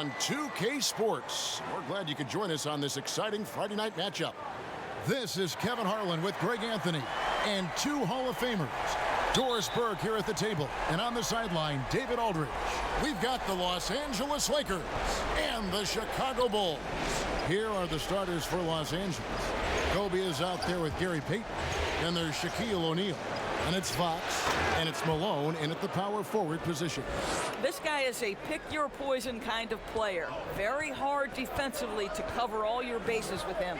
on 2K Sports. We're glad you could join us on this exciting Friday night matchup. This is Kevin Harlan with Greg Anthony and two Hall of Famers. Doris Burke here at the table, and on the sideline, David Aldridge. We've got the Los Angeles Lakers and the Chicago Bulls. Here are the starters for Los Angeles. Kobe is out there with Gary Payton, and there's Shaquille O'Neal. And it's Fox, and it's Malone in at the power forward position. This guy is a pick-your-poison kind of player. Very hard defensively to cover all your bases with him.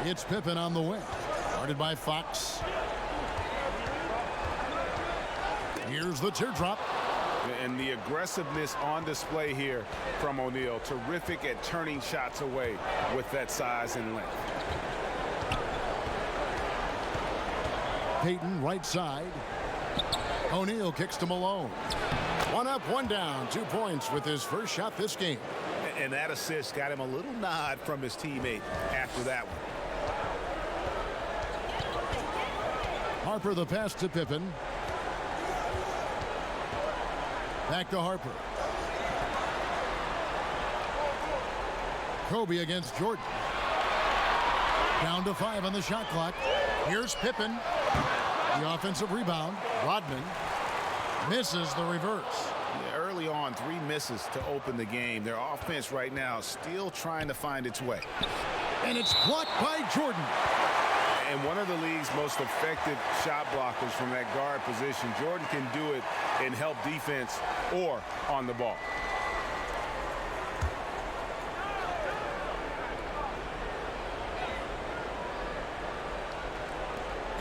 It's Pippen on the wing. Guarded by Fox. Here's the teardrop. And the aggressiveness on display here from O'Neal. Terrific at turning shots away with that size and length. Payton right side. O'Neal kicks to Malone. One up, one down. 2 points with his first shot this game. And that assist got him a little nod from his teammate after that one. Harper the pass to Pippen. Back to Harper. Kobe against Jordan. Down to 5 on the shot clock. Here's Pippen. The offensive rebound. Rodman misses the reverse. Yeah, early on, 3 misses to open the game. Their offense right now still trying to find its way. And it's blocked by Jordan. And one of the league's most effective shot blockers from that guard position. Jordan can do it in help defense or on the ball.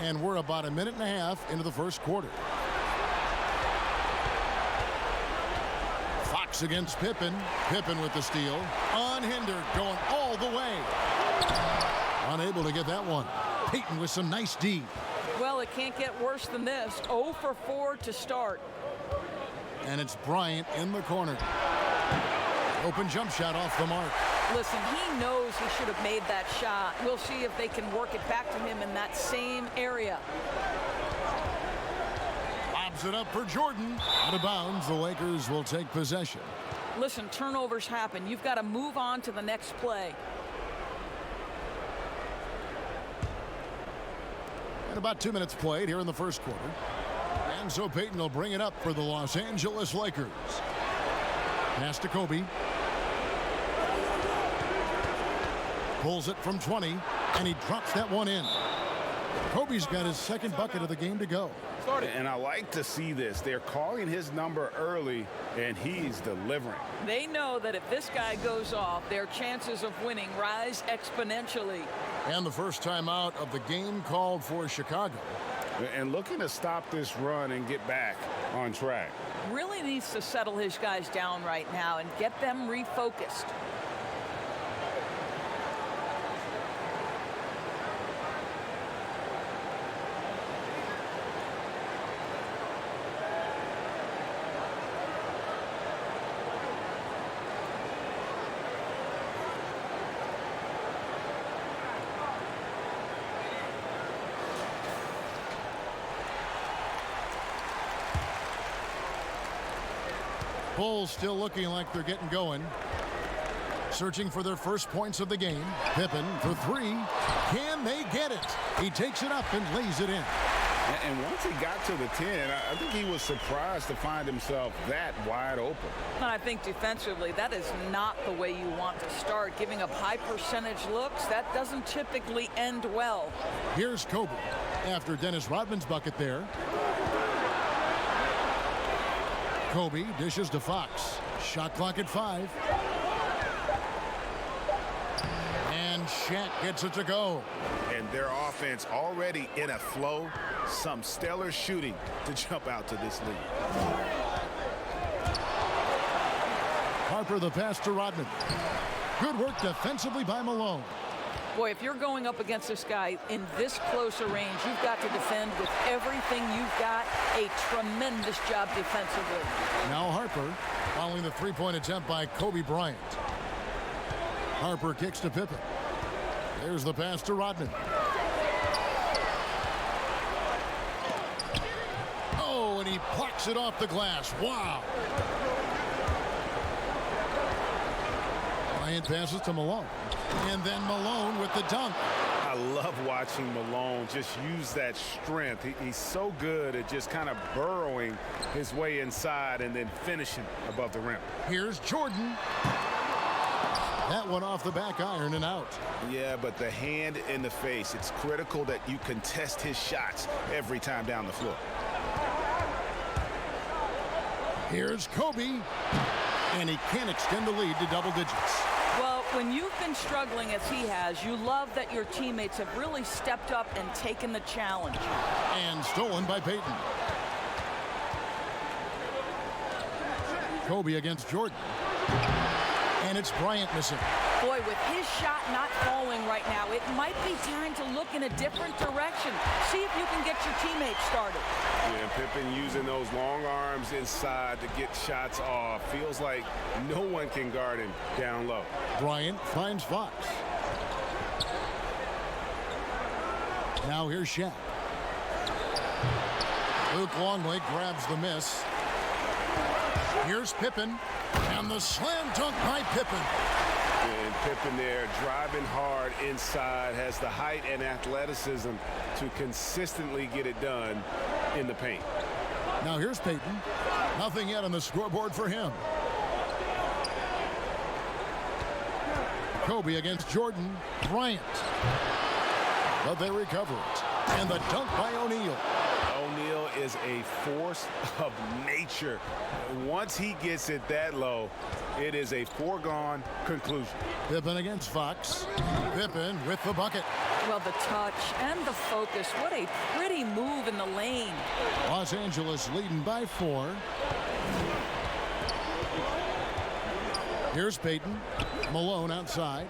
And we're about a minute and a half into the first quarter. Fox against Pippen. Pippen with the steal. Unhindered, going all the way. Unable to get that one. Payton with some nice D. Well, it can't get worse than this. 0 for 4 to start. And it's Bryant in the corner. Open jump shot off the mark. Listen, he knows he should have made that shot. We'll see if they can work it back to him in that same area. Lobs it up for Jordan. Out of bounds, the Lakers will take possession. Listen, turnovers happen. You've got to move on to the next play. And about 2 minutes played here in the first quarter. And so Payton will bring it up for the Los Angeles Lakers. Pass to Kobe. Pulls it from 20, and he drops that one in. Kobe's got his second bucket of the game to go. And I like to see this. They're calling his number early, and he's delivering. They know that if this guy goes off, their chances of winning rise exponentially. And the first time out of the game called for Chicago. And looking to stop this run and get back on track. Really needs to settle his guys down right now and get them refocused. Bulls still looking like they're getting going. Searching for their first points of the game. Pippen for 3. Can they get it? He takes it up and lays it in. And once he got to the 10, I think he was surprised to find himself that wide open. And I think defensively, that is not the way you want to start. Giving up high percentage looks, that doesn't typically end well. Here's Kobe after Dennis Rodman's bucket there. Kobe dishes to Fox. Shot clock at 5. And Shaq gets it to go. And their offense already in a flow. Some stellar shooting to jump out to this lead. Harper the pass to Rodman. Good work defensively by Malone. Boy, if you're going up against this guy in this close a range, you've got to defend with everything you've got. A tremendous job defensively. Now Harper following the three-point attempt by Kobe Bryant. Harper kicks to Pippen. There's the pass to Oh, and he He plucks it off the glass. Wow. Bryant passes to Malone. And then Malone with the dunk. I love watching Malone just use that strength. He's so good at just kind of burrowing his way inside and then finishing above the rim. Here's Jordan. That one off the back iron and out. Yeah, but the hand in the face, it's critical that you contest his shots every time down the floor. Here's Kobe. And he can't extend the lead to double digits. Well, when you've been struggling as he has, you love that your teammates have really stepped up and taken the challenge. And stolen by Payton. Kobe against Jordan. And it's Bryant missing. Boy, with his shot not falling right now, it might be time to look in a different direction. See if you can get your teammates started. Yeah, and Pippen using those long arms inside to get shots off. Feels like no one can guard him down low. Bryant finds Fox. Now here's Shaq. Luke Longley grabs the miss. Here's Pippen. And the slam dunk by Pippen. And Pippen there driving hard inside, has the height and athleticism to consistently get it done in the paint. Now here's Payton. Nothing yet on the scoreboard for him. Kobe against Jordan. Bryant. But they recover it. And the dunk by O'Neal. O'Neal is a force of nature. Once he gets it that low, it is a foregone conclusion. Pippen against Fox. Pippen with the bucket. Well, the touch and the focus. What a pretty move in the lane. Los Angeles leading by 4. Here's Payton. Malone outside.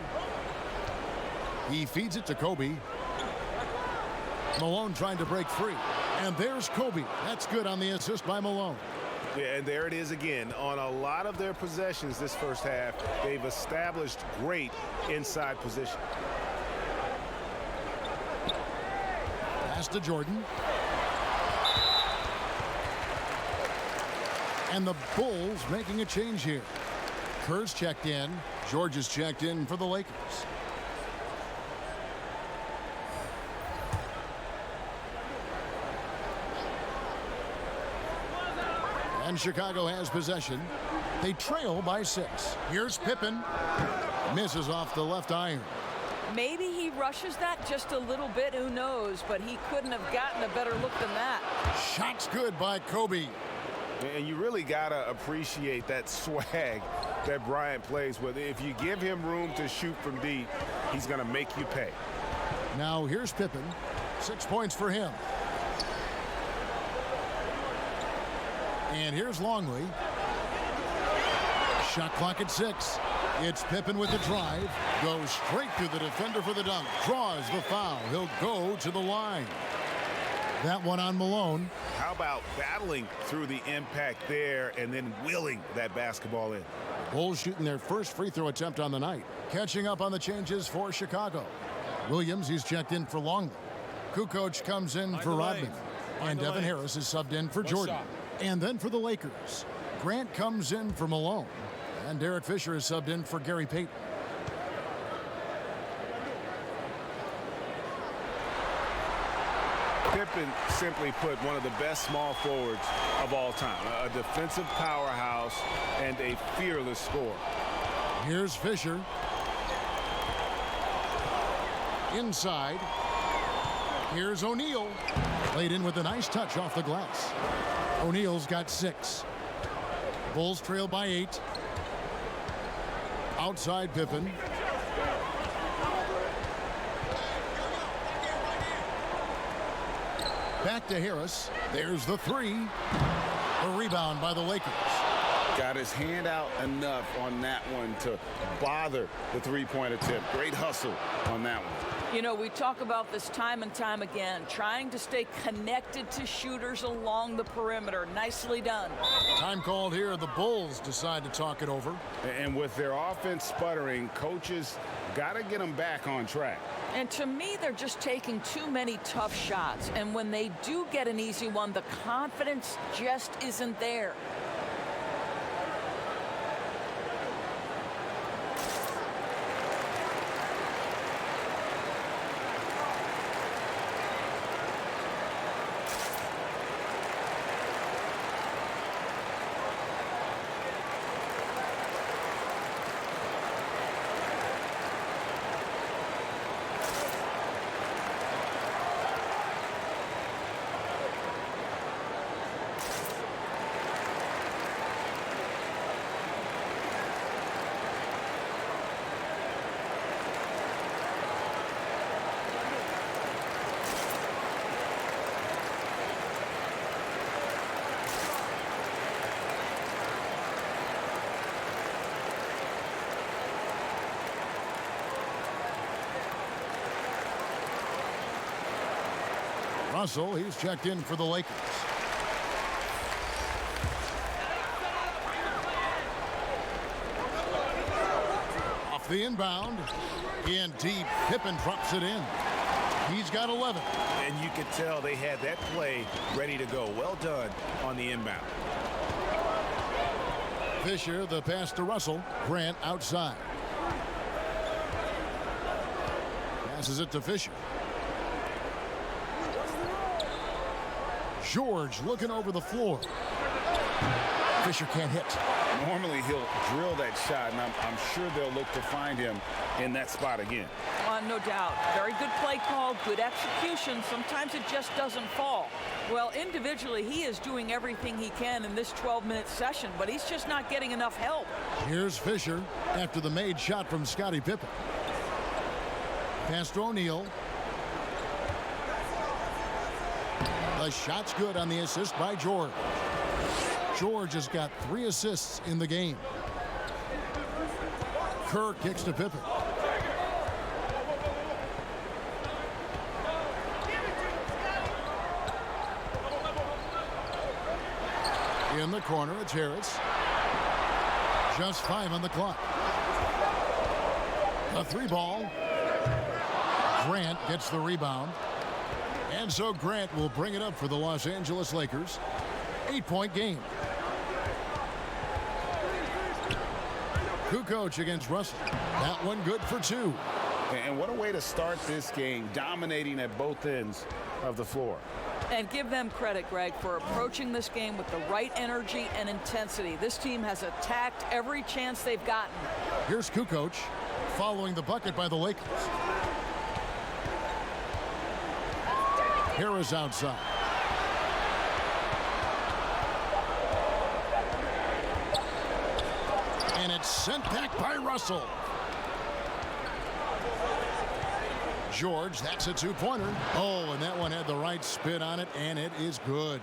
He feeds it to Kobe. Malone trying to break free. And there's Kobe. That's good on the assist by Malone. Yeah, and there it is again. On a lot of their possessions this first half, they've established great inside position. Pass to Jordan. And the Bulls making a change here. Kerr's checked in. George is checked in for the Lakers. And Chicago has possession. They trail by 6. Here's Pippen. Misses off the left iron. Maybe he rushes that just a little bit, who knows, but he couldn't have gotten a better look than that. Shot's good by Kobe. And you really got to appreciate that swag that Bryant plays with. If you give him room to shoot from deep, he's going to make you pay. Now here's Pippen. 6 points for him. And here's Longley. Shot clock at 6. It's Pippen with the drive. Goes straight through the defender for the dunk. Draws the foul. He'll go to the line. That one on Malone. How about battling through the impact there and then willing that basketball in? Bulls shooting their first free throw attempt on the night. Catching up on the changes for Chicago. Williams, he's checked in for Longley. Kukoc comes in for Rodman. And Devin Harris is subbed in for Jordan. And then for the Lakers, Grant comes in for Malone. And Derek Fisher is subbed in for Gary Payton. Pippen, simply put, one of the best small forwards of all time. A defensive powerhouse and a fearless scorer. Here's Fisher. Inside. Here's O'Neal. Laid in with a nice touch off the glass. O'Neal's got 6. Bulls trail by 8. Outside Pippen. Back to Harris. There's the 3. A rebound by the Lakers. Got his hand out enough on that one to bother the three-point attempt. Great hustle on that one. You know, we talk about this time and time again, trying to stay connected to shooters along the perimeter. Nicely done. Time called here. The Bulls decide to talk it over. And with their offense sputtering, coaches got to get them back on track. And to me, they're just taking too many tough shots. And when they do get an easy one, the confidence just isn't there. Russell, he's checked in for the Lakers. Off the inbound. In deep, Pippen drops it in. He's got 11. And you could tell they had that play ready to go. Well done on the inbound. Fisher, the pass to Russell. Grant outside. Passes it to Fisher. George looking over the floor. Fisher can't hit. Normally he'll drill that shot, and I'm sure they'll look to find him in that spot again. No doubt. Very good play call, good execution. Sometimes it just doesn't fall. Well, individually, he is doing everything he can in this 12-minute session, but he's just not getting enough help. Here's Fisher after the made shot from Scottie Pippen. Pass to O'Neal. The shot's good on the assist by George. George has got 3 assists in the game. Kerr kicks to Pippen. In the corner, it's Harris. Just 5 on the clock. A 3-ball. Grant gets the rebound. And so Grant will bring it up for the Los Angeles Lakers. 8-point game. Kukoc against Russell. That one good for 2. And what a way to start this game, dominating at both ends of the floor. And give them credit, Greg, for approaching this game with the right energy and intensity. This team has attacked every chance they've gotten. Here's Kukoc following the bucket by the Lakers. Harris outside. And it's sent back by Russell. George, that's a 2-pointer. Oh, and that one had the right spin on it, and it is good.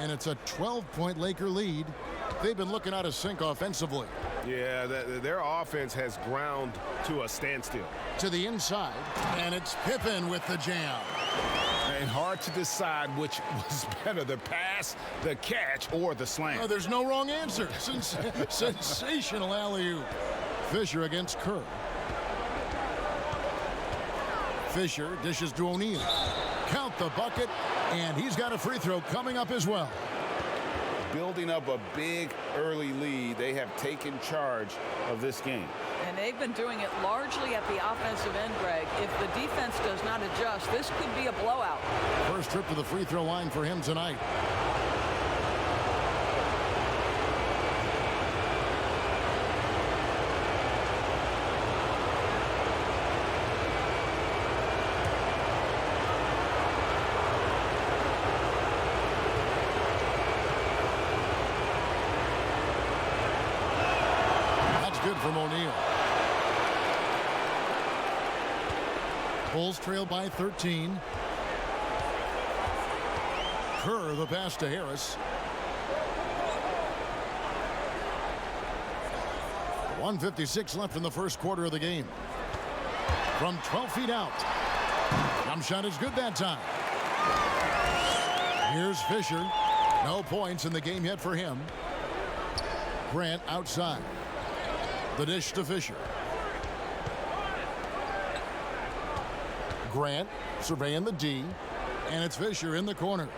And it's a 12-point Laker lead. They've been looking out of sync offensively. Yeah, their offense has ground to a standstill. To the inside, and it's Pippen with the jam. And hard to decide which was better, the pass, the catch, or the slam. Oh, there's no wrong answer. Sensational alley-oop. Fisher against Kerr. Fisher dishes to O'Neal. Count the bucket, and he's got a free throw coming up as well. Building up a big early lead, they have taken charge of this game. And they've been doing it largely at the offensive end, Greg. If the defense does not adjust, this could be a blowout. First trip to the free throw line for him tonight. Good from O'Neal. Bulls trail by 13. Kerr the pass to Harris. 1:56 left in the first quarter of the game. From 12 feet out. Jump shot is good that time. Here's Fisher. No points in the game yet for him. Grant outside. The dish to Fisher. Grant surveying the D. And it's Fisher in the corner.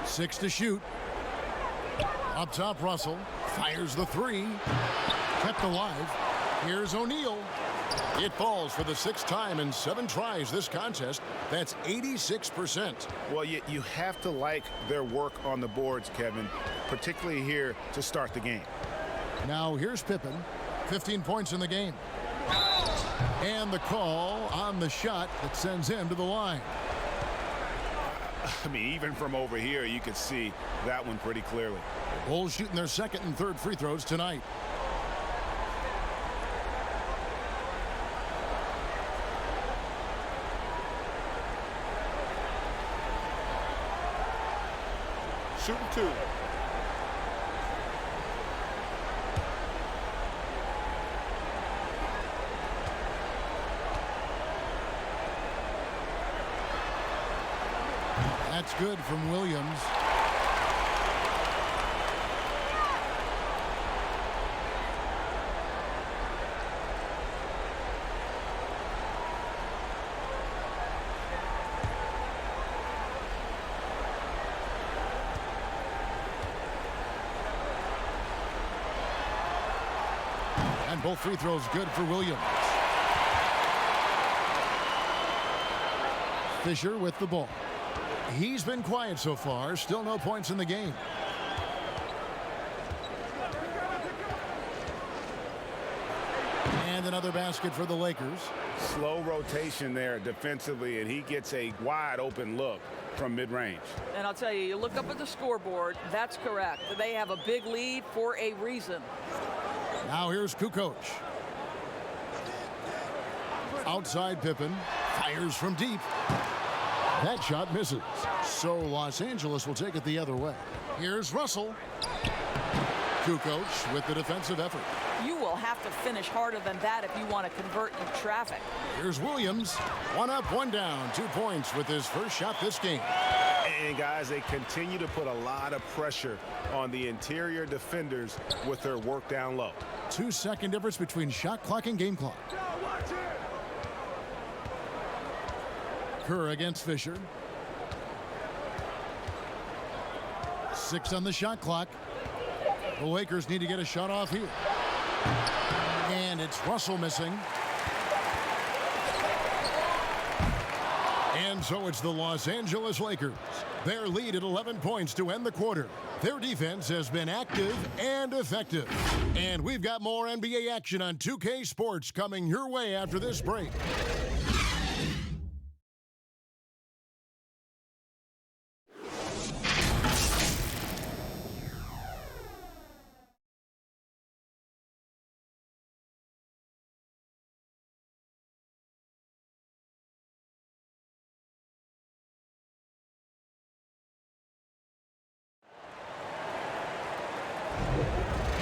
6 to shoot. Up top, Russell fires the 3. Kept alive. Here's O'Neal. It falls for the 6th time in 7 tries this contest. That's 86%. Well, you have to like their work on the boards, Kevin, particularly here to start the game. Now here's Pippen. 15 points in the game. And the call on the shot that sends him to the line. I mean, even from over here, you can see that one pretty clearly. Bulls shooting their 2nd and 3rd free throws tonight. Shooting 2. That's good from Williams. And both free throws good for Williams. Fisher with the ball. He's been quiet so far. Still no points in the game. And another basket for the Lakers. Slow rotation there defensively, and he gets a wide open look from mid-range. And I'll tell you, you look up at the scoreboard, that's correct. They have a big lead for a reason. Now here's Kukoc. Outside Pippen. Fires from deep. That shot misses. So Los Angeles will take it the other way. Here's Russell. Kukoc with the defensive effort. You will have to finish harder than that if you want to convert in traffic. Here's Williams. 1 up, 1 down. 2 points with his first shot this game. And guys, they continue to put a lot of pressure on the interior defenders with their work down low. 2-second difference between shot clock and game clock. Kerr against Fisher. 6 on the shot clock. The Lakers need to get a shot off here. And it's Russell missing. And so it's the Los Angeles Lakers. Their lead at 11 points to end the quarter. Their defense has been active and effective. And we've got more NBA action on 2K Sports coming your way after this break.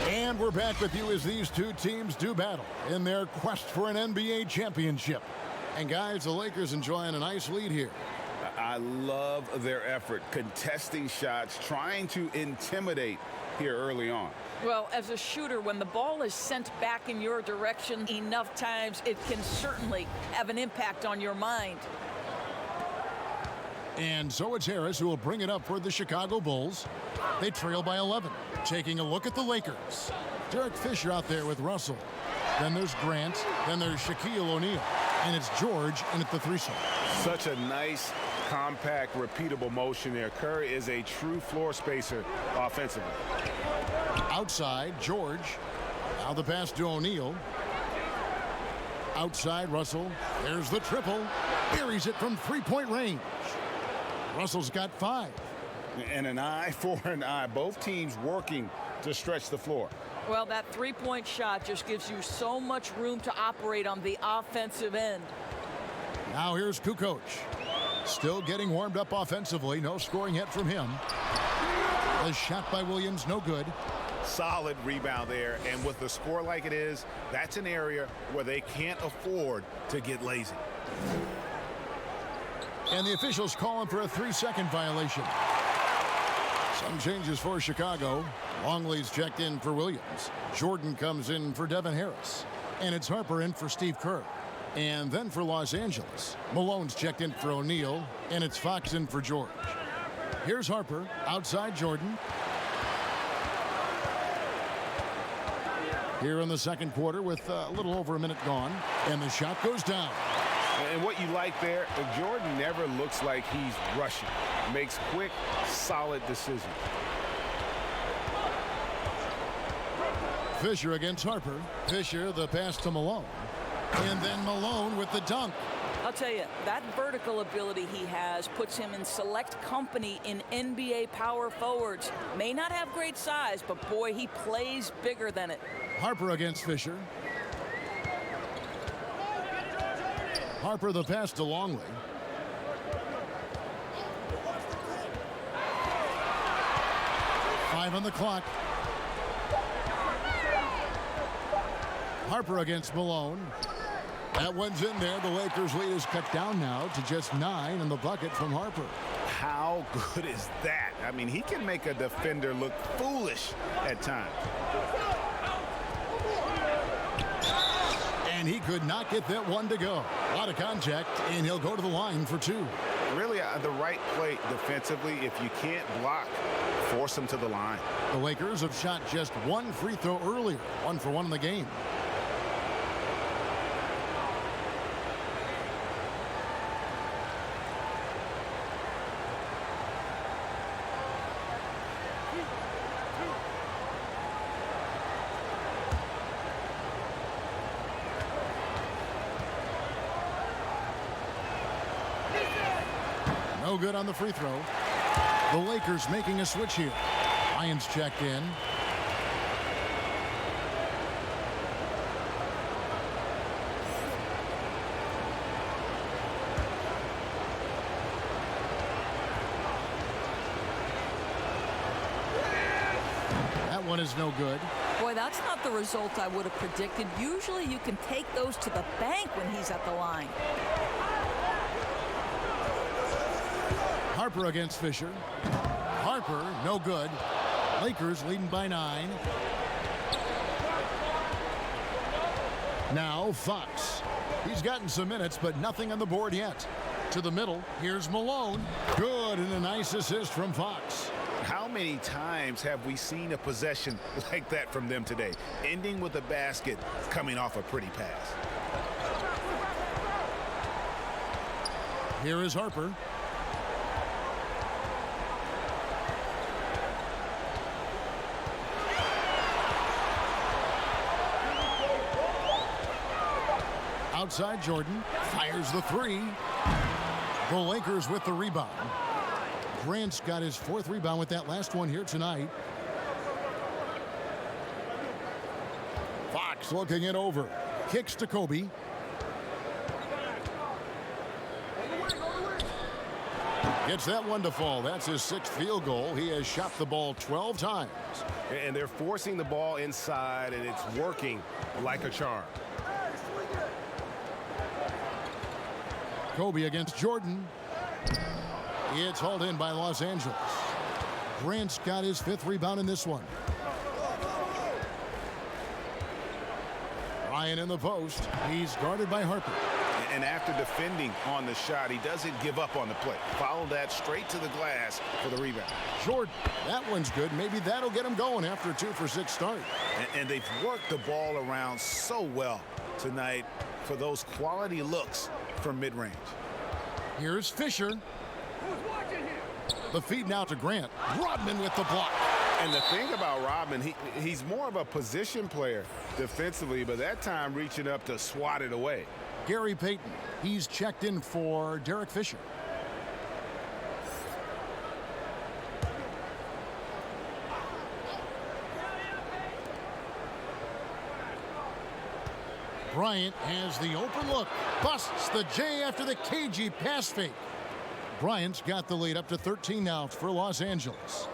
And we're back with you as these two teams do battle in their quest for an NBA championship. And guys, the Lakers enjoying a nice lead here. I love their effort, contesting shots, trying to intimidate here early on. Well, as a shooter, when the ball is sent back in your direction enough times, it can certainly have an impact on your mind. And so it's Harris who will bring it up for the Chicago Bulls. They trail by 11. Taking a look at the Lakers. Derek Fisher out there with Russell. Then there's Grant. Then there's Shaquille O'Neal. And it's George in at the threesome. Such a nice, compact, repeatable motion there. Curry is a true floor spacer offensively. Outside, George. Now the pass to O'Neal. Outside, Russell. There's the triple. Buries it from three-point range. Russell's got 5. And an eye for an eye. Both teams working to stretch the floor. Well, that three-point shot just gives you so much room to operate on the offensive end. Now here's Kukoc. Still getting warmed up offensively. No scoring yet from him. The shot by Williams, no good. Solid rebound there. And with the score like it is, that's an area where they can't afford to get lazy. And the officials call him for a 3-second violation. Some changes for Chicago. Longley's checked in for Williams. Jordan comes in for Devin Harris. And it's Harper in for Steve Kerr. And then for Los Angeles, Malone's checked in for O'Neal, and it's Fox in for George. Here's Harper, outside Jordan. Here in the second quarter with a little over a minute gone, and the shot goes down. And what you like there, Jordan never looks like he's rushing. Makes quick, solid decisions. Fisher against Harper. Fisher, the pass to Malone. And then Malone with the dunk. I'll tell you, that vertical ability he has puts him in select company in NBA power forwards. May not have great size, but boy, he plays bigger than it. Harper against Fisher. Harper the pass to Longley. Five on the clock. Harper against Malone. That one's in there. The Lakers' lead is cut down now to just 9 in the bucket from Harper. How good is that? I mean, he can make a defender look foolish at times. And he could not get that one to go. A lot of contact, and he'll go to the line for 2. Really, the right play defensively. If you can't block, force him to the line. The Lakers have shot just 1 free throw earlier. 1 for 1 in the game. No good on the free throw. The Lakers making a switch here. Lions checked in. That one is no good. Boy, that's not the result I would have predicted. Usually you can take those to the bank when he's at the line. Harper against Fisher. Harper, no good. Lakers leading by 9. Now Fox. He's gotten some minutes, but nothing on the board yet. To the middle, here's Malone. Good, and a nice assist from Fox. How many times have we seen a possession like that from them today? Ending with a basket, coming off a pretty pass. Here is Harper. Outside Jordan, fires the 3. The Lakers with the rebound. Grant's got his 4th rebound with that last one here tonight. Fox looking it over. Kicks to Kobe. Gets that one to fall. That's his 6th field goal. He has shot the ball 12 times. And they're forcing the ball inside, and it's working like a charm. Kobe against Jordan. It's hauled in by Los Angeles. Grant's got his 5th rebound in this one. Ryan in the post. He's guarded by Harper. And after defending on the shot, he doesn't give up on the play. Follow that straight to the glass for the rebound. Jordan, that one's good. Maybe that'll get him going after a 2 for 6 start. And they've worked the ball around so well tonight for those quality looks from mid-range. Here's Fisher. The feed now to Grant. Rodman with the block. And the thing about Rodman, he's more of a position player defensively, but that time reaching up to swat it away. Gary Payton. He's checked in for Derek Fisher. Bryant has the open look. Busts the J after the cagey pass fake. Bryant's got the lead up to 13 now for Los Angeles.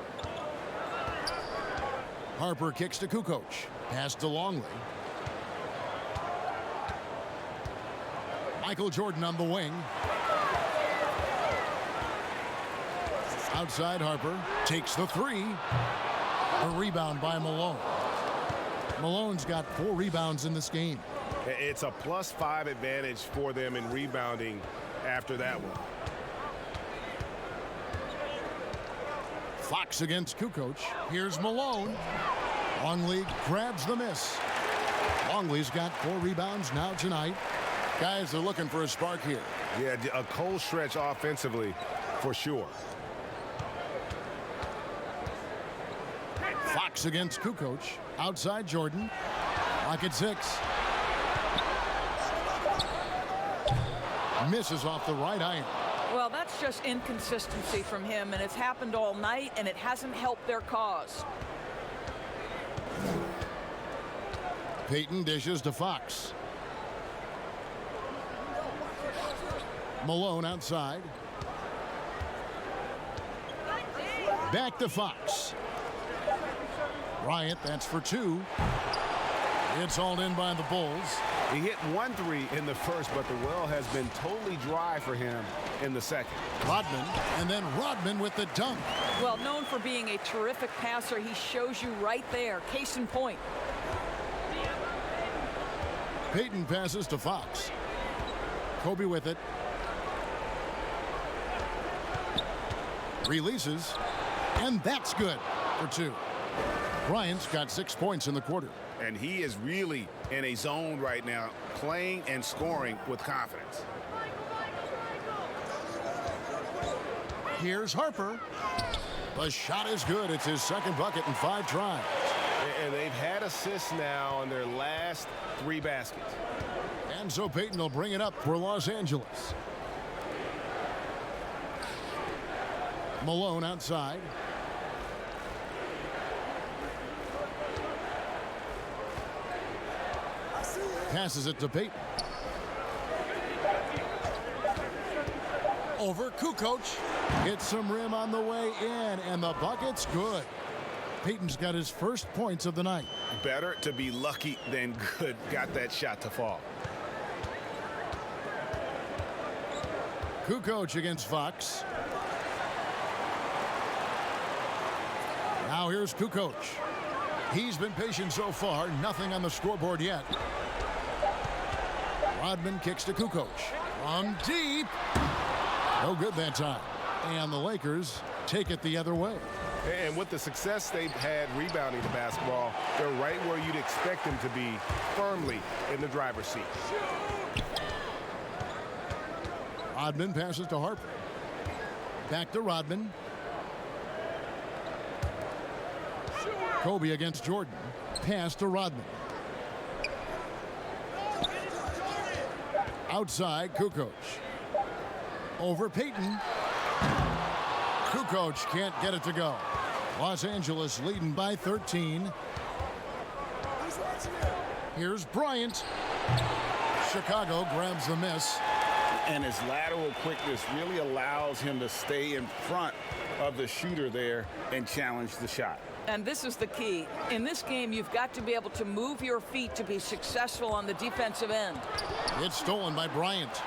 Harper kicks to Kukoc. Pass to Longley. Michael Jordan on the wing. Outside Harper takes the three. A rebound by Malone. Malone's got 4 rebounds in this game. It's a +5 advantage for them in rebounding after that one. Fox against Kukoc. Here's Malone. Longley grabs the miss. Longley's got 4 rebounds now tonight. Guys are looking for a spark here. Yeah, a cold stretch offensively for sure. Fox against Kukoc. Outside Jordan. Lock at 6. Misses off the right iron. Well, that's just inconsistency from him, and it's happened all night, and it hasn't helped their cause. Payton dishes to Fox. Malone outside. Back to Fox. Bryant, that's for 2. It's hauled in by the Bulls. He hit 1 3 in the first, but the well has been totally dry for him in the second. Rodman, and then Rodman with the dunk. Well, known for being a terrific passer, he shows you right there. Case in point. Payton passes to Fox. Kobe with it. Releases, and that's good for 2. Bryant's got 6 points in the quarter. And he is really in a zone right now, playing and scoring with confidence. Here's Harper. The shot is good. It's his second bucket in 5 tries. And they've had assists now on their last 3 baskets. And so Payton will bring it up for Los Angeles. Malone outside. Passes it to Payton. Over Kukoc. Hits some rim on the way in, and the bucket's good. Payton's got his first points of the night. Better to be lucky than good. Got that shot to fall. Kukoc against Fox. Now here's Kukoc. He's been patient so far. Nothing on the scoreboard yet. Rodman kicks to Kukoc. From deep. No good that time. And the Lakers take it the other way. And with the success they've had rebounding the basketball, they're right where you'd expect them to be, firmly in the driver's seat. Rodman passes to Harper. Back to Rodman. Kobe against Jordan. Pass to Rodman. Outside, Kukoc. Over Payton. Kukoc can't get it to go. Los Angeles leading by 13. Here's Bryant. Chicago grabs the miss. And his lateral quickness really allows him to stay in front of the shooter there and challenge the shot. And this is the key. In this game, you've got to be able to move your feet to be successful on the defensive end. It's stolen by Bryant.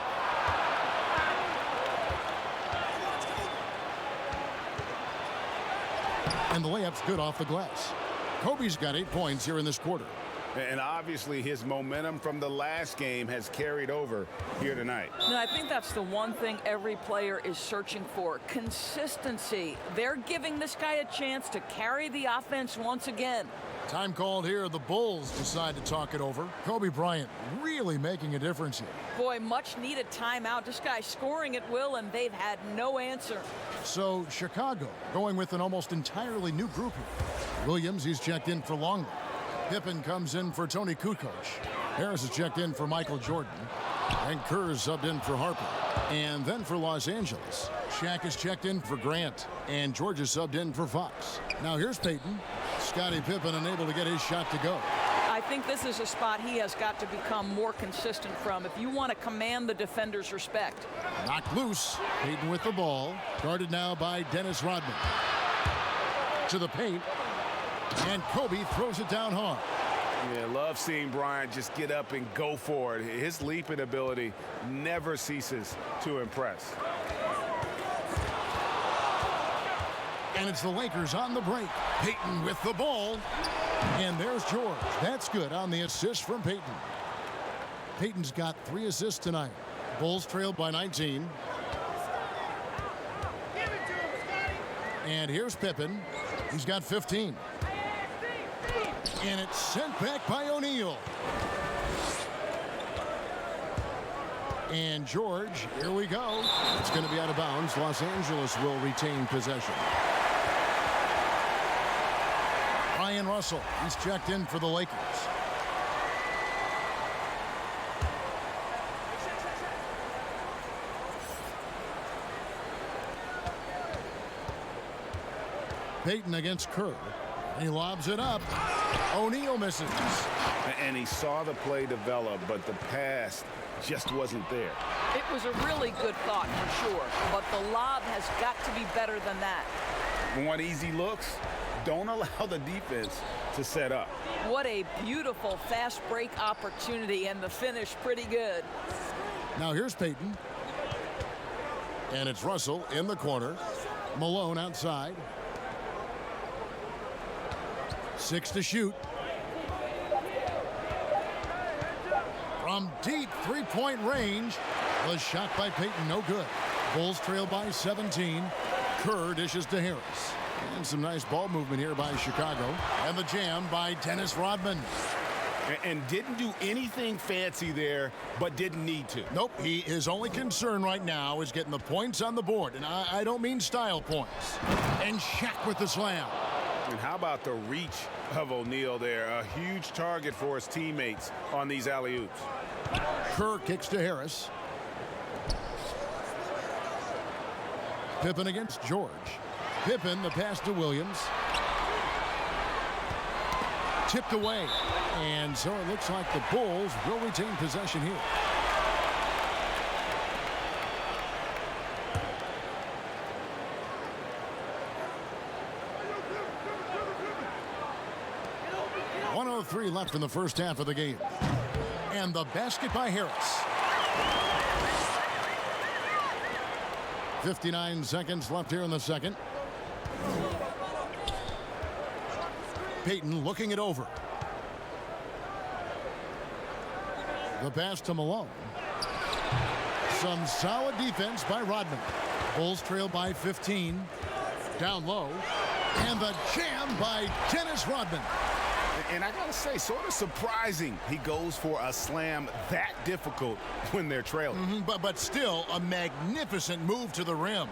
And the layup's good off the glass. Kobe's got 8 points here in this quarter. And obviously his momentum from the last game has carried over here tonight. No, I think that's the one thing every player is searching for. Consistency. They're giving this guy a chance to carry the offense once again. Time called here. The Bulls decide to talk it over. Kobe Bryant really making a difference here. Boy, much needed timeout. This guy's scoring at will, and they've had no answer. So Chicago going with an almost entirely new group here. Williams, he's checked in for Longley. Pippen comes in for Tony Kukoc. Harris is checked in for Michael Jordan. And Kerr is subbed in for Harper. And then for Los Angeles, Shaq is checked in for Grant. And George is subbed in for Fox. Now here's Payton. Scottie Pippen unable to get his shot to go. I think this is a spot he has got to become more consistent from if you want to command the defender's respect. Knocked loose. Payton with the ball. Guarded now by Dennis Rodman. To the paint. And Kobe throws it down hard. Yeah, love seeing Bryant just get up and go for it. His leaping ability never ceases to impress. And it's the Lakers on the break. Payton with the ball. And there's George. That's good on the assist from Payton. Payton's got 3 assists tonight. Bulls trailed by 19. And here's Pippen. He's got 15. And it's sent back by O'Neal. And George, here we go. It's going to be out of bounds. Los Angeles will retain possession. Ryan Russell, he's checked in for the Lakers. Payton against Kerr. He lobs it up. O'Neal misses. And he saw the play develop, but the pass just wasn't there. It was a really good thought for sure, but the lob has got to be better than that. Want easy looks? Don't allow the defense to set up. What a beautiful fast break opportunity, and the finish pretty good. Now here's Payton. And it's Russell in the corner. Malone outside. 6 to shoot. From deep three-point range. The shot by Payton, no good. Bulls trail by 17. Kerr dishes to Harris. And some nice ball movement here by Chicago. And the jam by Dennis Rodman. And didn't do anything fancy there, but didn't need to. Nope, his only concern right now is getting the points on the board. And I don't mean style points. And Shaq with the slam. And how about the reach of O'Neal there? A huge target for his teammates on these alley-oops. Kerr kicks to Harris. Pippen against George. Pippen, the pass to Williams. Tipped away. And so it looks like the Bulls will retain possession here. .103 left in the first half of the game. And the basket by Harris. 59 seconds left here in the second. Payton looking it over. The pass to Malone. Some solid defense by Rodman. Bulls trail by 15. Down low. And the jam by Dennis Rodman. And I gotta say, sort of surprising he goes for a slam that difficult when they're trailing. But still a magnificent move to the rim.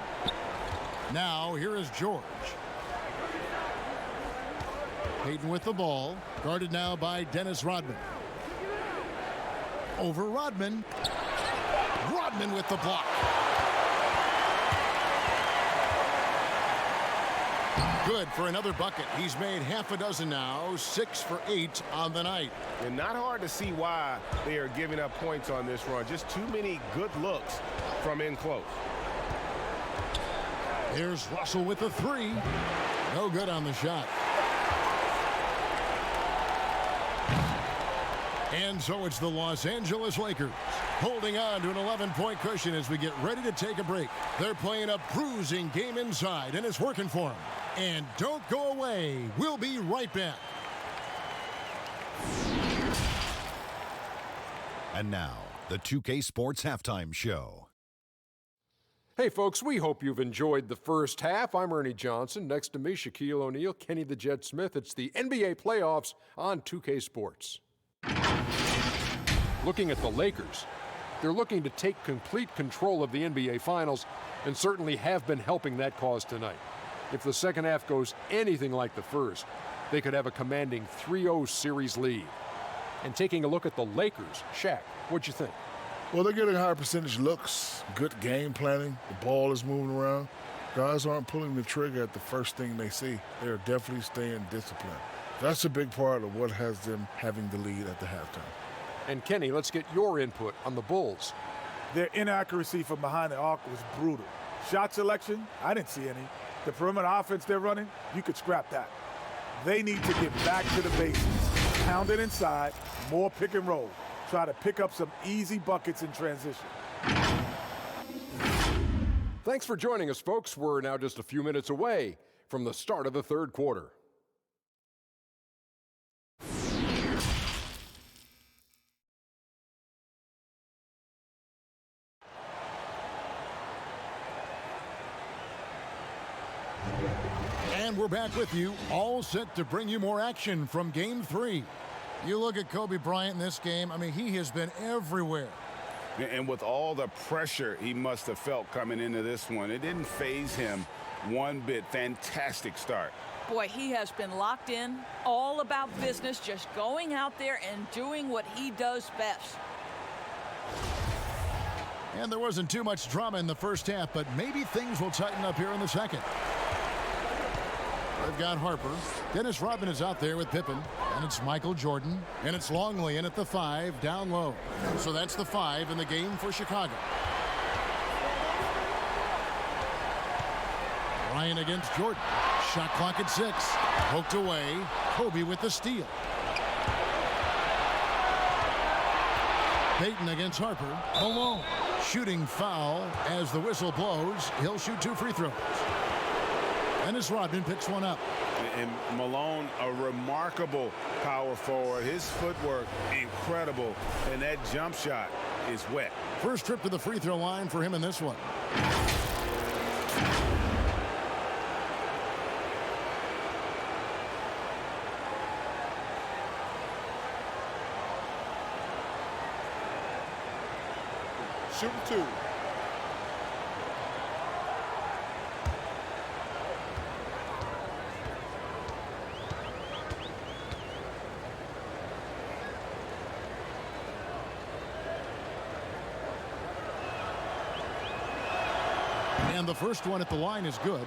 Now here is George. Payton with the ball. Guarded now by Dennis Rodman. Over Rodman. Rodman with the block. Good for another bucket. He's made half a dozen now. 6 for 8 on the night. And not hard to see why they are giving up points on this run. Just too many good looks from in close. Here's Russell with the 3. No good on the shot. And so it's the Los Angeles Lakers holding on to an 11-point cushion as we get ready to take a break. They're playing a bruising game inside, and it's working for them. And don't go away. We'll be right back. And now, the 2K Sports Halftime Show. Hey, folks, we hope you've enjoyed the first half. I'm Ernie Johnson. Next to me, Shaquille O'Neal, Kenny the Jet Smith. It's the NBA playoffs on 2K Sports. Looking at the Lakers, they're looking to take complete control of the NBA Finals and certainly have been helping that cause tonight. If the second half goes anything like the first, they could have a commanding 3-0 series lead. And taking a look at the Lakers, Shaq, what'd you think? Well, they're getting higher percentage looks, good game planning. The ball is moving around. Guys aren't pulling the trigger at the first thing they see. They're definitely staying disciplined. That's a big part of what has them having the lead at the halftime. And Kenny, let's get your input on the Bulls. Their inaccuracy from behind the arc was brutal. Shot selection, I didn't see any. The perimeter offense they're running, you could scrap that. They need to get back to the basics. Pound it inside, more pick and roll. Try to pick up some easy buckets in transition. Thanks for joining us, folks. We're now just a few minutes away from the start of the third quarter. And we're back with you, all set to bring you more action from Game 3. You look at Kobe Bryant in this game, I mean, he has been everywhere. And with all the pressure he must have felt coming into this one, it didn't faze him one bit. Fantastic start. Boy, he has been locked in, all about business, just going out there and doing what he does best. And there wasn't too much drama in the first half, but maybe things will tighten up here in the second. They've got Harper. Dennis Rodman is out there with Pippen. And it's Michael Jordan. And it's Longley in at the 5, down low. So that's the 5 in the game for Chicago. Bryant against Jordan. Shot clock at 6. Poked away. Kobe with the steal. Payton against Harper. Malone. Shooting foul as the whistle blows. He'll shoot 2 free throws. Dennis Rodman picks one up. And Malone, a remarkable power forward. His footwork, incredible. And that jump shot is wet. First trip to the free throw line for him in this one. Shooting 2. And the first one at the line is good.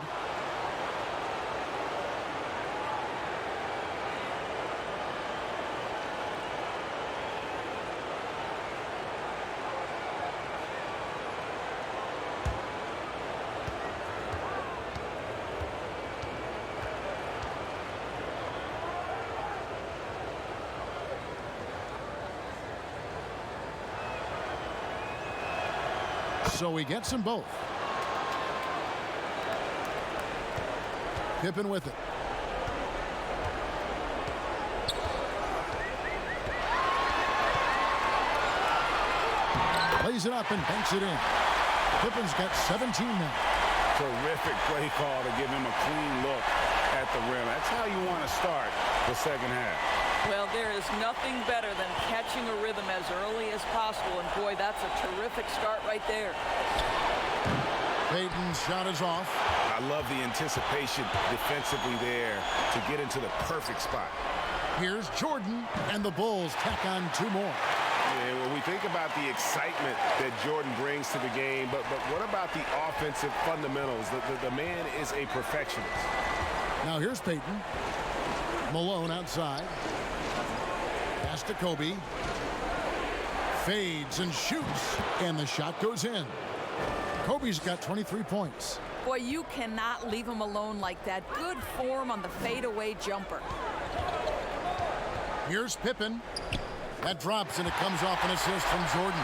So he gets them both. Pippen with it. Lays it up and banks it in. Pippen's got 17 now. Terrific play call to give him a clean look at the rim. That's how you want to start the second half. Well, there is nothing better than catching a rhythm as early as possible. And boy, that's a terrific start right there. Payton's shot is off. I love the anticipation defensively there to get into the perfect spot. Here's Jordan, and the Bulls tack on 2 more. Yeah, when we think about the excitement that Jordan brings to the game, but what about the offensive fundamentals? The man is a perfectionist. Now here's Payton. Malone outside. Pass to Kobe. Fades and shoots, and the shot goes in. Kobe's got 23 points. Boy, you cannot leave him alone like that. Good form on the fadeaway jumper. Here's Pippen. That drops, and it comes off an assist from Jordan.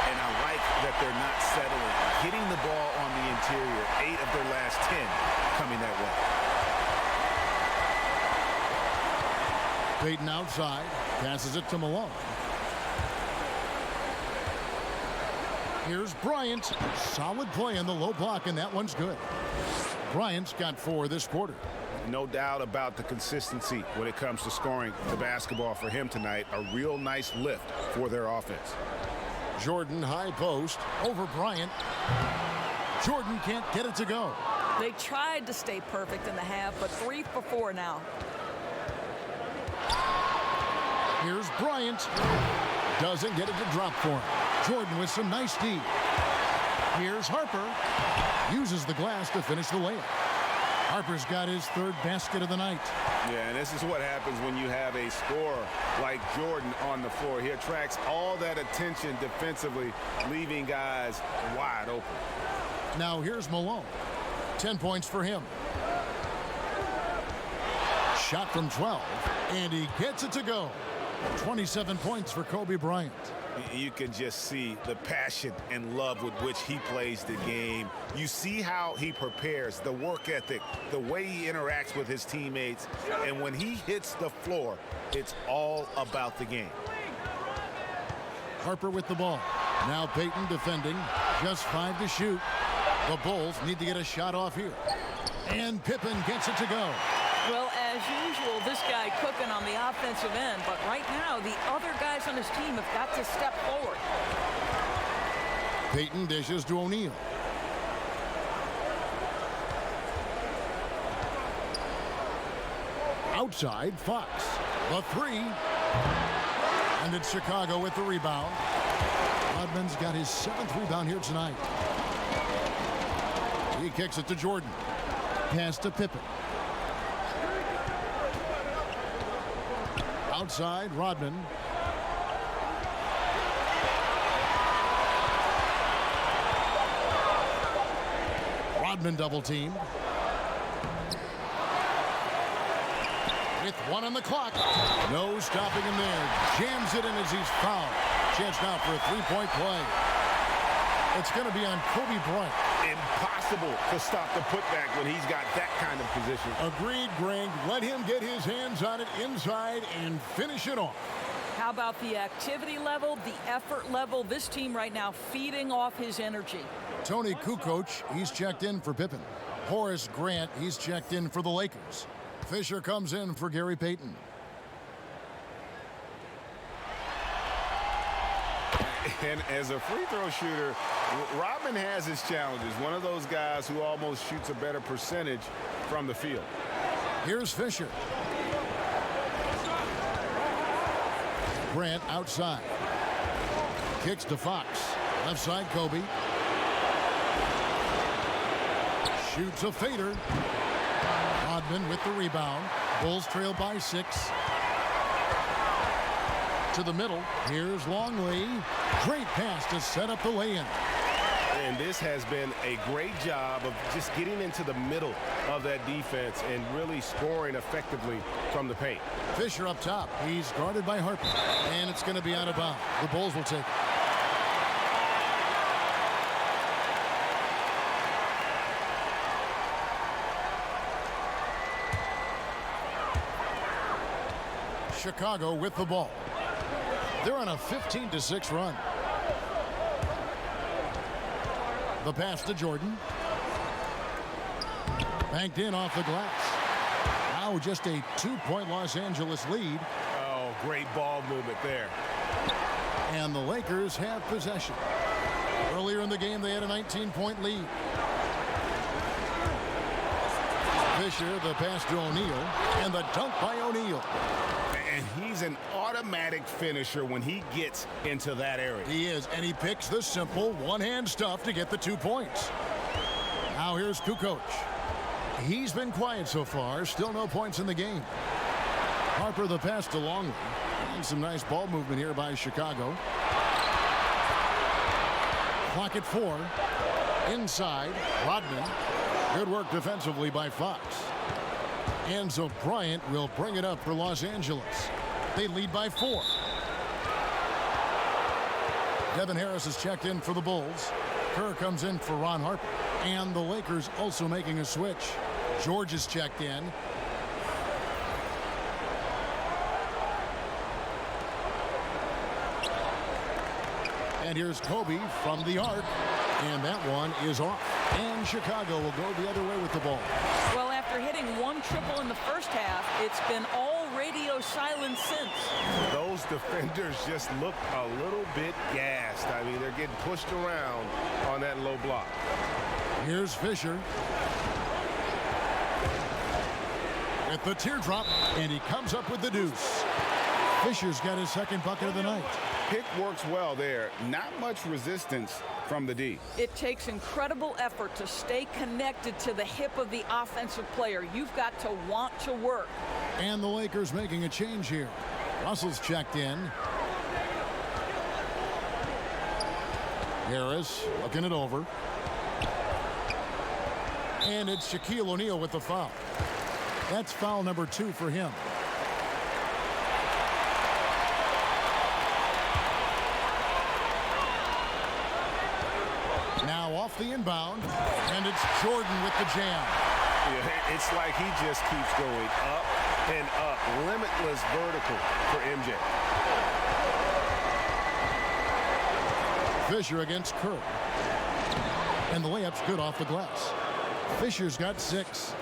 And I like that they're not settling. Hitting the ball on the interior, 8 of their last 10 coming that way. Payton outside. Passes it to Malone. Here's Bryant. Solid play in the low block, and that one's good. Bryant's got 4 this quarter. No doubt about the consistency when it comes to scoring the basketball for him tonight. A real nice lift for their offense. Jordan high post over Bryant. Jordan can't get it to go. They tried to stay perfect in the half, but 3 for 4 now. Here's Bryant. Doesn't get it to drop for him. Jordan with some nice D. Here's Harper. Uses the glass to finish the layup. Harper's got his 3rd basket of the night. Yeah, and this is what happens when you have a scorer like Jordan on the floor. He attracts all that attention defensively, leaving guys wide open. Now here's Malone. 10 points for him. shot from 12, and he gets it to go. 27 points for Kobe Bryant. You can just see the passion and love with which he plays the game. You see how he prepares, the work ethic, the way he interacts with his teammates. And when he hits the floor, it's all about the game. Harper with the ball. Now Payton defending. Just 5 to shoot. The Bulls need to get a shot off here. And Pippen gets it to go. Well, as usual, this guy cooking on the offensive end, but right now the other guys on his team have got to step forward. Payton dishes to O'Neal. Outside, Fox. The 3. And it's Chicago with the rebound. Rodman's got his 7th rebound here tonight. He kicks it to Jordan. Pass to Pippen. Outside, Rodman. Rodman double teamed. With 1 on the clock. No stopping him there. Jams it in as he's fouled. Chance now for a 3-point play. It's going to be on Kobe Bryant. Impossible to stop the putback when he's got that kind of position. Agreed, Greg. Let him get his hands on it inside and finish it off. How about the activity level, the effort level? This team right now feeding off his energy. Tony Kukoc, he's checked in for Pippen. Horace Grant, he's checked in for the Lakers. Fisher comes in for Gary Payton. And as a free throw shooter, Rodman has his challenges. One of those guys who almost shoots a better percentage from the field. Here's Fisher. Grant outside. Kicks to Fox. Left side, Kobe. Shoots a fader. Rodman with the rebound. Bulls trail by 6. To the middle. Here's Longley. Great pass to set up the lay-in. And this has been a great job of just getting into the middle of that defense and really scoring effectively from the paint. Fisher up top. He's guarded by Harper. And it's going to be out of bounds. The Bulls will take it. Chicago with the ball. They're on a 15-6 run. The pass to Jordan. Banked in off the glass. Now just a 2-point Los Angeles lead. Oh, great ball movement there. And the Lakers have possession. Earlier in the game, they had a 19-point lead. Fisher, the pass to O'Neal, and the dunk by O'Neal. And he's an automatic finisher when he gets into that area. He is, and he picks the simple one-hand stuff to get the 2 points. Now here's Kukoc. He's been quiet so far. Still no points in the game. Harper the pass to Longley. And some nice ball movement here by Chicago. Clock at 4. Inside, Rodman. Good work defensively by Fox. And so Bryant will bring it up for Los Angeles. They lead by 4. Devin Harris is checked in for the Bulls. Kerr comes in for Ron Harper. And the Lakers also making a switch. George is checked in. And here's Kobe from the arc. And that one is off. And Chicago will go the other way with the ball. Well, after hitting 1 triple in the first half, it's been all radio silence since. Those defenders just look a little bit gassed. I mean, they're getting pushed around on that low block. Here's Fisher. With the teardrop, and he comes up with the deuce. Fisher's got his 2nd bucket of the night. Pick works well there. Not much resistance from the D. It takes incredible effort to stay connected to the hip of the offensive player. You've got to want to work. And the Lakers making a change here. Russell's checked in. Harris looking it over. And it's Shaquille O'Neal with the foul. That's foul number 2 for him. Now off the inbound, and it's Jordan with the jam. Yeah, it's like he just keeps going up and up. Limitless vertical for MJ. Fisher against Kerr. And the layup's good off the glass. Fisher's got 6.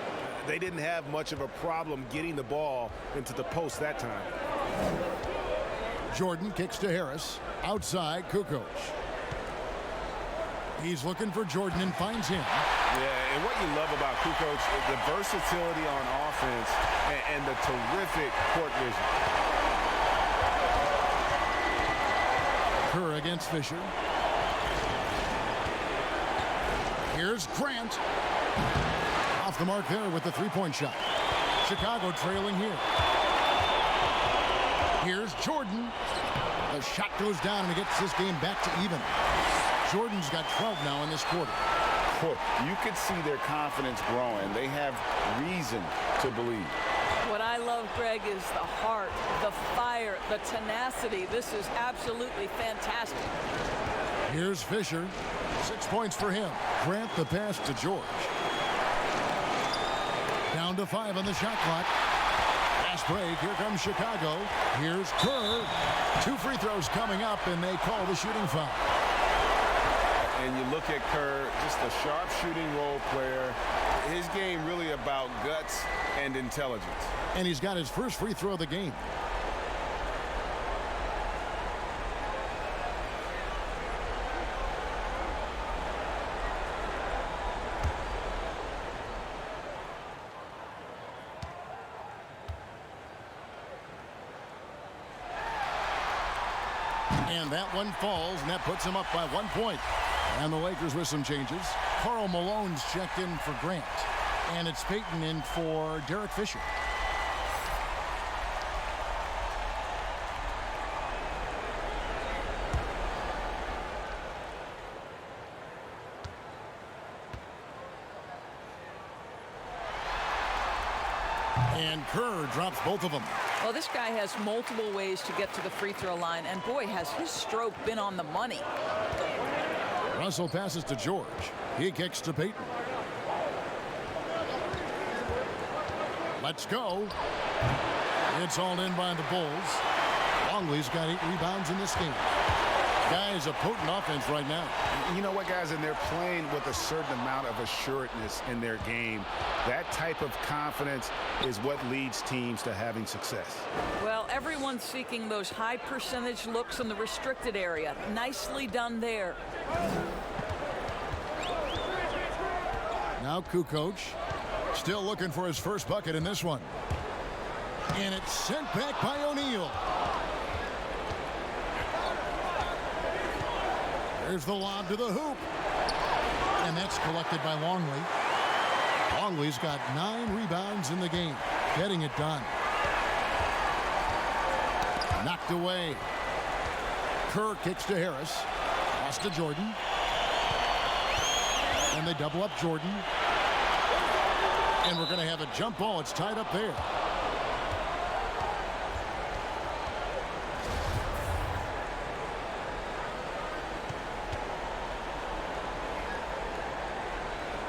They didn't have much of a problem getting the ball into the post that time. Jordan kicks to Harris. Outside, Kukoc. He's looking for Jordan and finds him. Yeah, and what you love about Kukoc is the versatility on offense and the terrific court vision. Kerr against Fisher. Here's Grant. Off the mark there with the three-point shot. Chicago trailing here. Here's Jordan. The shot goes down and it gets this game back to even. Jordan's got 12 now in this quarter. You could see their confidence growing. They have reason to believe. What I love, Greg, is the heart, the fire, the tenacity. This is absolutely fantastic. Here's Fisher. 6 points for him. Grant the pass to George. Down to 5 on the shot clock. Fast break. Here comes Chicago. Here's Kerr. 2 free throws coming up, and they call the shooting foul. And you look at Kerr, just a sharp shooting role player. His game really about guts and intelligence. And he's got his first free throw of the game. And that one falls, and that puts him up by 1 point. And the Lakers with some changes. Karl Malone's checked in for Grant. And it's Payton in for Derek Fisher. And Kerr drops both of them. Well, this guy has multiple ways to get to the free throw line, and boy, has his stroke been on the money. Russell passes to George. He kicks to Payton. Let's go. It's all in by the Bulls. Longley's got 8 rebounds in this game. Guys, a potent offense right now. You know what, guys? And they're playing with a certain amount of assuredness in their game. That type of confidence is what leads teams to having success. Well, everyone's seeking those high percentage looks in the restricted area. Nicely done there. Now Kukoc still looking for his first bucket in this one. And it's sent back by O'Neal. There's the lob to the hoop. And that's collected by Longley. Longley's got 9 rebounds in the game. Getting it done. Knocked away. Kerr kicks to Harris. Pass to Jordan. And they double up Jordan. And we're going to have a jump ball. It's tied up there.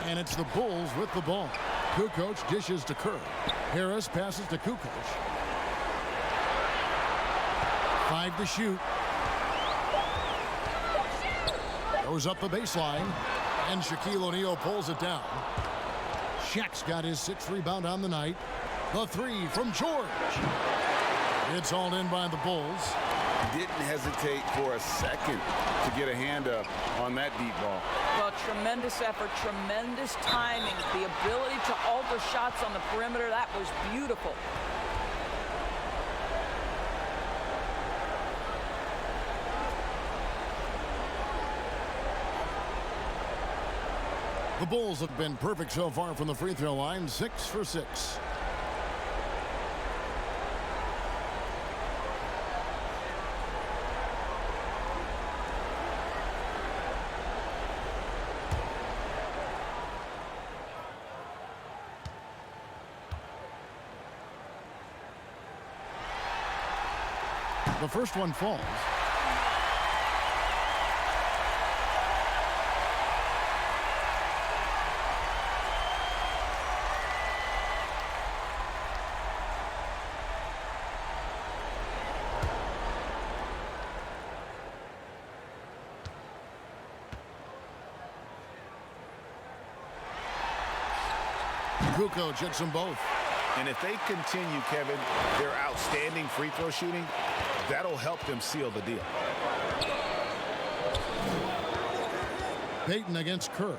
And it's the Bulls with the ball. Kukoc dishes to Kerr. Harris passes to Kukoc. 5 to shoot. Goes up the baseline. And Shaquille O'Neal pulls it down. Shaq's got his 6th rebound on the night. The 3 from George. It's all in by the Bulls. Didn't hesitate for a second to get a hand up on that deep ball. Well, tremendous effort, tremendous timing, the ability to alter shots on the perimeter. That was beautiful. The Bulls have been perfect so far from the free throw line, 6 for 6. The first one falls. Kukoc hits them both. And if they continue, Kevin, their outstanding free throw shooting, that'll help them seal the deal. Payton against Kerr.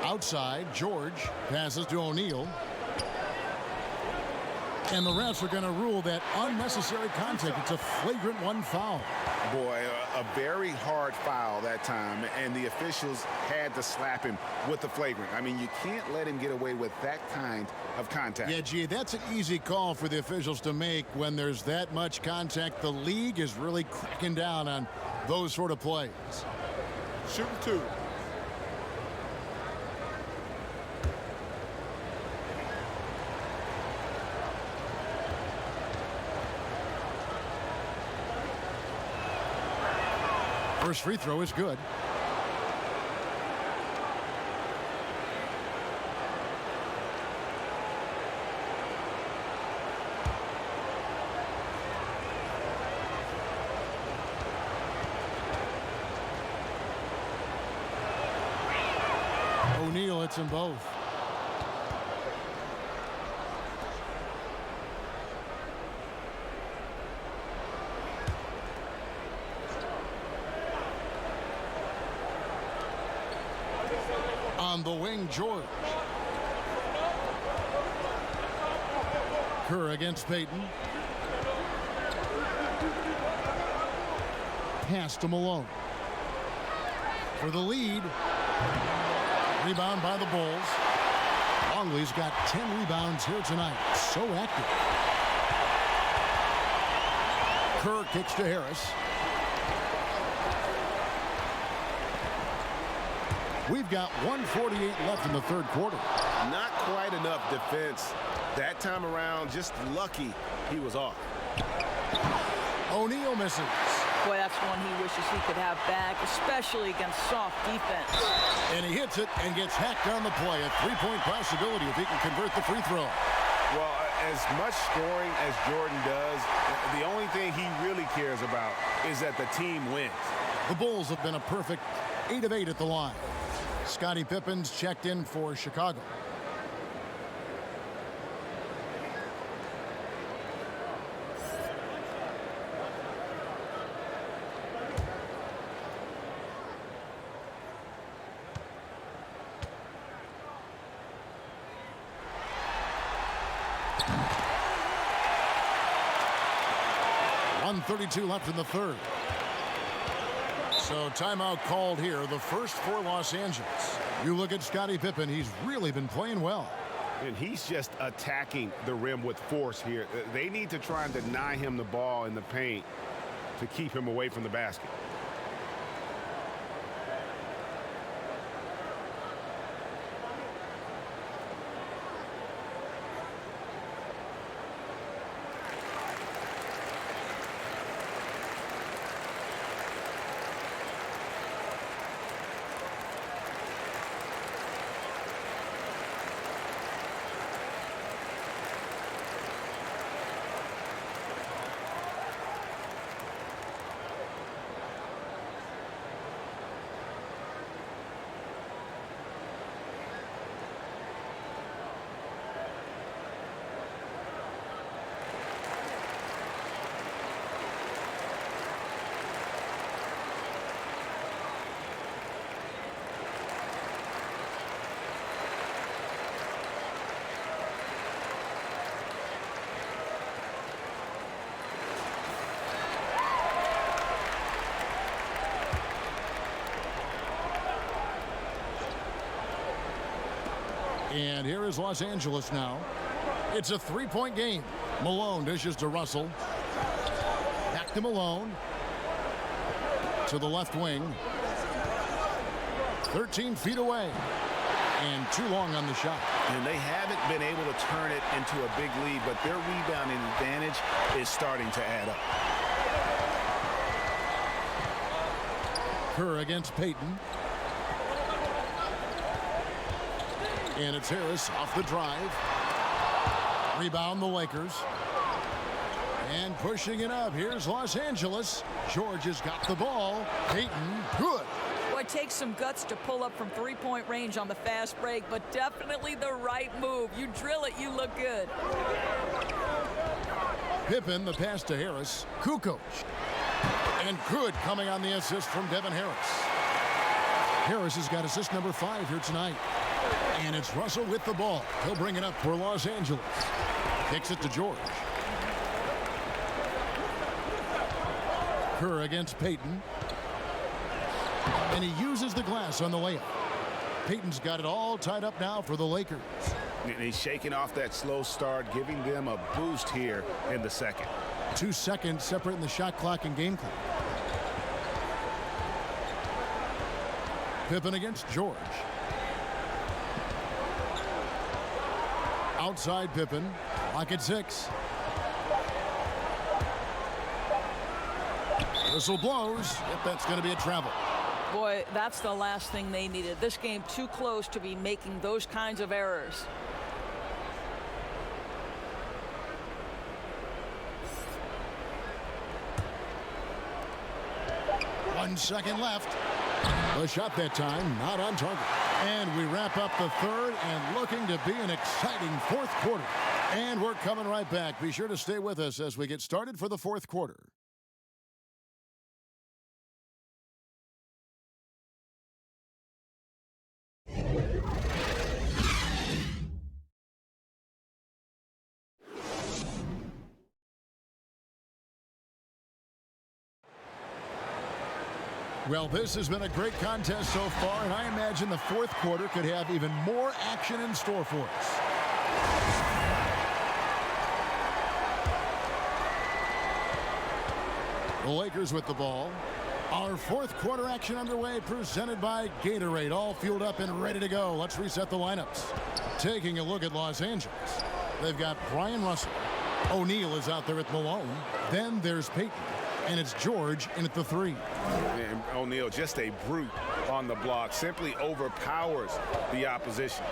Outside, George passes to O'Neal. And the refs are going to rule that unnecessary contact. It's a flagrant one foul. Boy, a very hard foul that time, and the officials had to slap him with the flagrant. I mean, you can't let him get away with that kind of contact. Yeah, gee, that's an easy call for the officials to make when there's that much contact. The league is really cracking down on those sort of plays. Shooting two. First free throw is good. O'Neal hits them both. On the wing, George. Kerr against Payton. Pass to Malone. For the lead. Rebound by the Bulls. Longley's got 10 rebounds here tonight. So active. Kerr kicks to Harris. We've got 1:48 left in the third quarter. Not quite enough defense that time around. Just lucky he was off. O'Neal misses. Boy, that's one he wishes he could have back, especially against soft defense. And he hits it and gets hacked on the play. A three-point possibility if he can convert the free throw. Well, as much scoring as Jordan does, the only thing he really cares about is that the team wins. The Bulls have been a perfect 8 of 8 at the line. Scottie Pippen's checked in for Chicago. .132 left in the third. So timeout called here, the first for Los Angeles. You look at Scottie Pippen, he's really been playing well. And he's just attacking the rim with force here. They need to try and deny him the ball in the paint to keep him away from the basket. And here is Los Angeles now. It's a three-point game. Malone dishes to Russell. Back to Malone. To the left wing. 13 feet away. And too long on the shot. And they haven't been able to turn it into a big lead, but their rebounding advantage is starting to add up. Kerr against Payton. And it's Harris off the drive. Rebound the Lakers. And pushing it up. Here's Los Angeles. George has got the ball. Payton, good. Boy, it takes some guts to pull up from three-point range on the fast break, but definitely the right move. You drill it, you look good. Pippen, the pass to Harris. Kukoc. And good coming on the assist from Devin Harris. Harris has got assist number 5 here tonight. And it's Russell with the ball. He'll bring it up for Los Angeles. Kicks it to George. Kerr against Payton. And he uses the glass on the layup. Payton's got it all tied up now for the Lakers. And he's shaking off that slow start, giving them a boost here in the second. 2 seconds separating the shot clock and game clock. Pippen against George. Outside Pippen. Clock at 6. Whistle blows. Yep, that's going to be a travel. Boy, that's the last thing they needed. This game too close to be making those kinds of errors. One second left. The shot that time not on target. And we wrap up the third and looking to be an exciting fourth quarter. And we're coming right back. Be sure to stay with us as we get started for the fourth quarter. Well, this has been a great contest so far, and I imagine the fourth quarter could have even more action in store for us. The Lakers with the ball. Our fourth quarter action underway, presented by Gatorade, all fueled up and ready to go. Let's reset the lineups. Taking a look at Los Angeles. They've got Brian Russell. O'Neal is out there at Malone. Then there's Payton. And it's George in at the 3. And O'Neal, just a brute on the block, simply overpowers the opposition.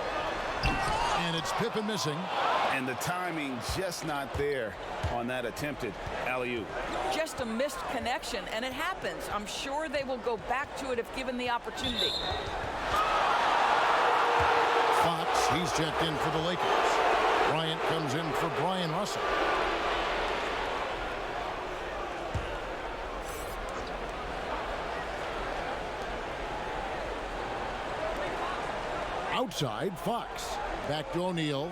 And it's Pippen missing. And the timing just not there on that attempted alley-oop. Just a missed connection, and it happens. I'm sure they will go back to it if given the opportunity. Fox, he's checked in for the Lakers. Bryant comes in for Brian Russell. Outside, Fox. Back to O'Neal.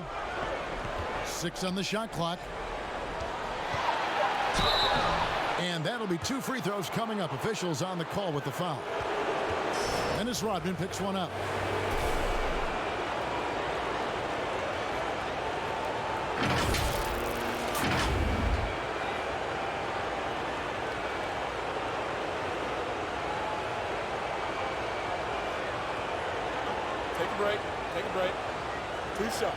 6 on the shot clock. And that'll be 2 free throws coming up. Officials on the call with the foul. Dennis Rodman picks one up. Take a break. Take a break. 2 shots.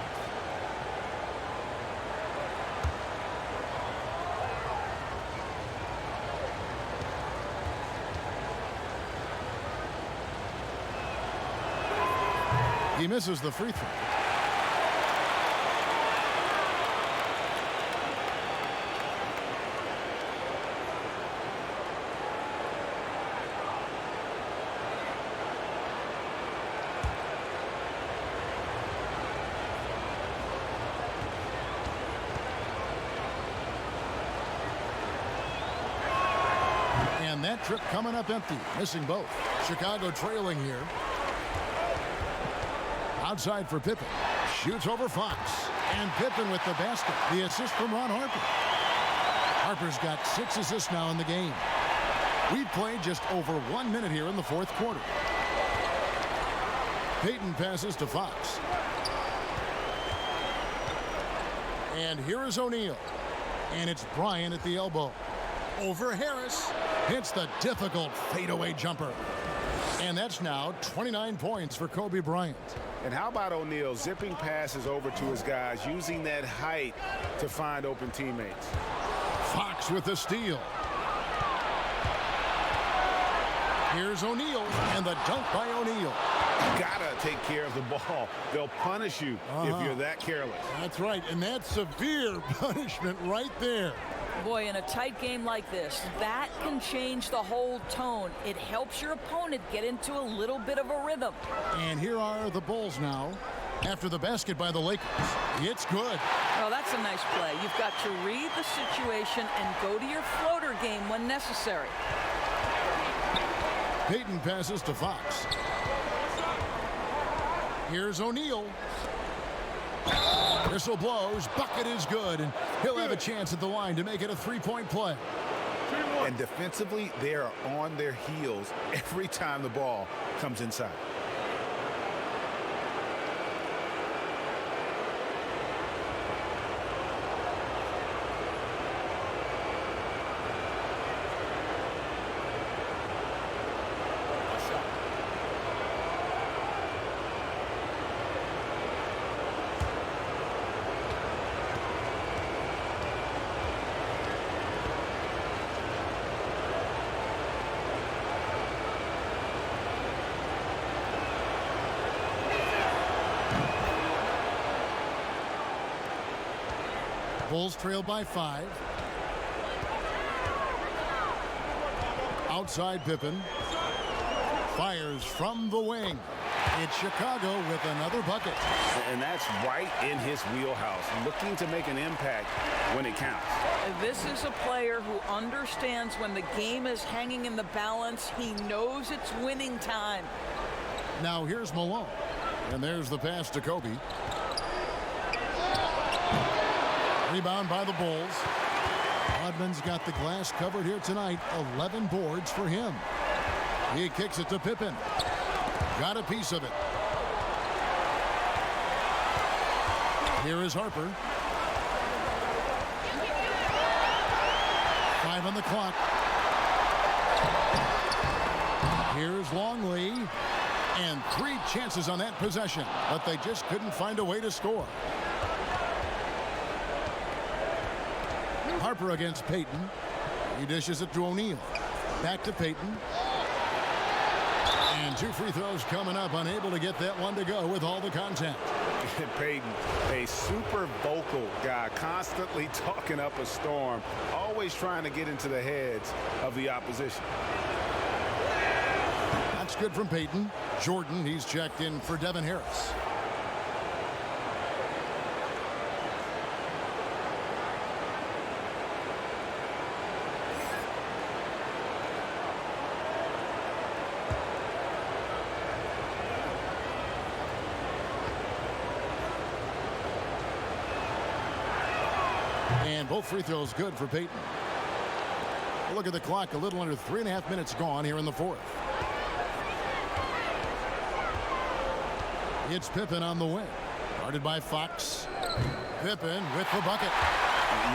He misses the free throw. And that trip coming up empty, missing both. Chicago trailing here. Outside for Pippen. Shoots over Fox. And Pippen with the basket. The assist from Ron Harper. Harper's got 6 assists now in the game. We've played just over 1 minute here in the fourth quarter. Payton passes to Fox. And here is O'Neal. And it's Bryant at the elbow. Over Harris. Hits the difficult fadeaway jumper. And that's now 29 points for Kobe Bryant. And how about O'Neal zipping passes over to his guys, using that height to find open teammates. Fox with the steal. Here's O'Neal, and the dunk by O'Neal. Gotta take care of the ball. They'll punish you if you're that careless. That's right, and that's severe punishment right there. Boy, in a tight game like this, that can change the whole tone. It helps your opponent get into a little bit of a rhythm. And here are the Bulls now after the basket by the Lakers. It's good. Oh, that's a nice play. You've got to read the situation and go to your floater game when necessary. Payton passes to Fox. Here's O'Neal. Whistle blows. Bucket is good, and he'll have a chance at the line to make it a three-point play. And defensively, they are on their heels every time the ball comes inside. Bulls trail by 5. Outside Pippen. Fires from the wing. It's Chicago with another bucket. And that's right in his wheelhouse, looking to make an impact when it counts. This is a player who understands when the game is hanging in the balance. He knows it's winning time. Now here's Malone. And there's the pass to Kobe. Rebound by the Bulls. Rodman's got the glass covered here tonight. 11 boards for him. He kicks it to Pippen. Got a piece of it. Here is Harper. 5 on the clock. Here's Longley. And 3 chances on that possession, but they just couldn't find a way to score. Harper against Payton. He dishes it to O'Neal. Back to Payton. And 2 free throws coming up. Unable to get that one to go with all the contact. Payton, a super vocal guy, constantly talking up a storm, always trying to get into the heads of the opposition. That's good from Payton. Jordan, he's checked in for Devin Harris. And both free throws good for Payton. Look at the clock, a little under 3.5 minutes gone here in the 4th. It's Pippen on the wing. Guarded by Fox. Pippen with the bucket.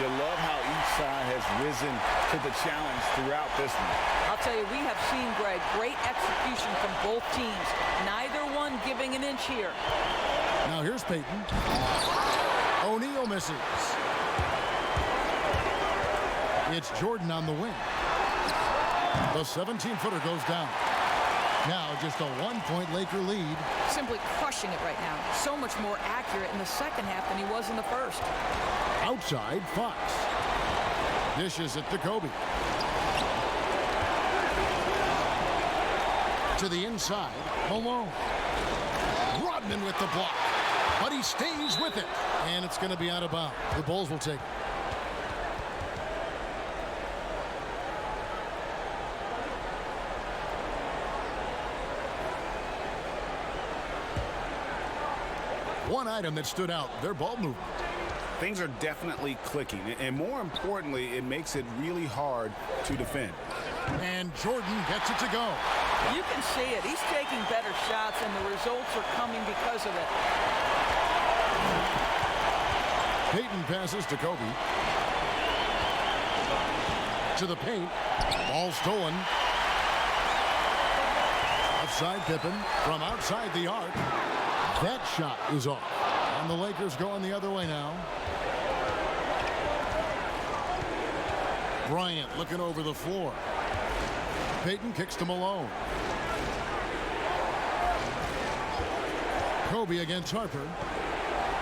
You love how each side has risen to the challenge throughout this one. I'll tell you, we have seen, Greg, great execution from both teams. Neither one giving an inch here. Now here's Payton. O'Neal misses. It's Jordan on the wing. The 17-footer goes down. Now just a 1-point Laker lead. Simply crushing it right now. So much more accurate in the second half than he was in the first. Outside, Fox. Dishes it to Kobe. To the inside, Malone. Rodman with the block. But he stays with it. And it's going to be out of bounds. The Bulls will take it. One item that stood out, their ball movement. Things are definitely clicking, and more importantly, it makes it really hard to defend. And Jordan gets it to go. You can see it. He's taking better shots, and the results are coming because of it. Payton passes to Kobe. To the paint. Ball stolen. Left side Pippen from outside the arc. That shot is off. And the Lakers going the other way now. Bryant looking over the floor. Payton kicks to Malone. Kobe against Harper.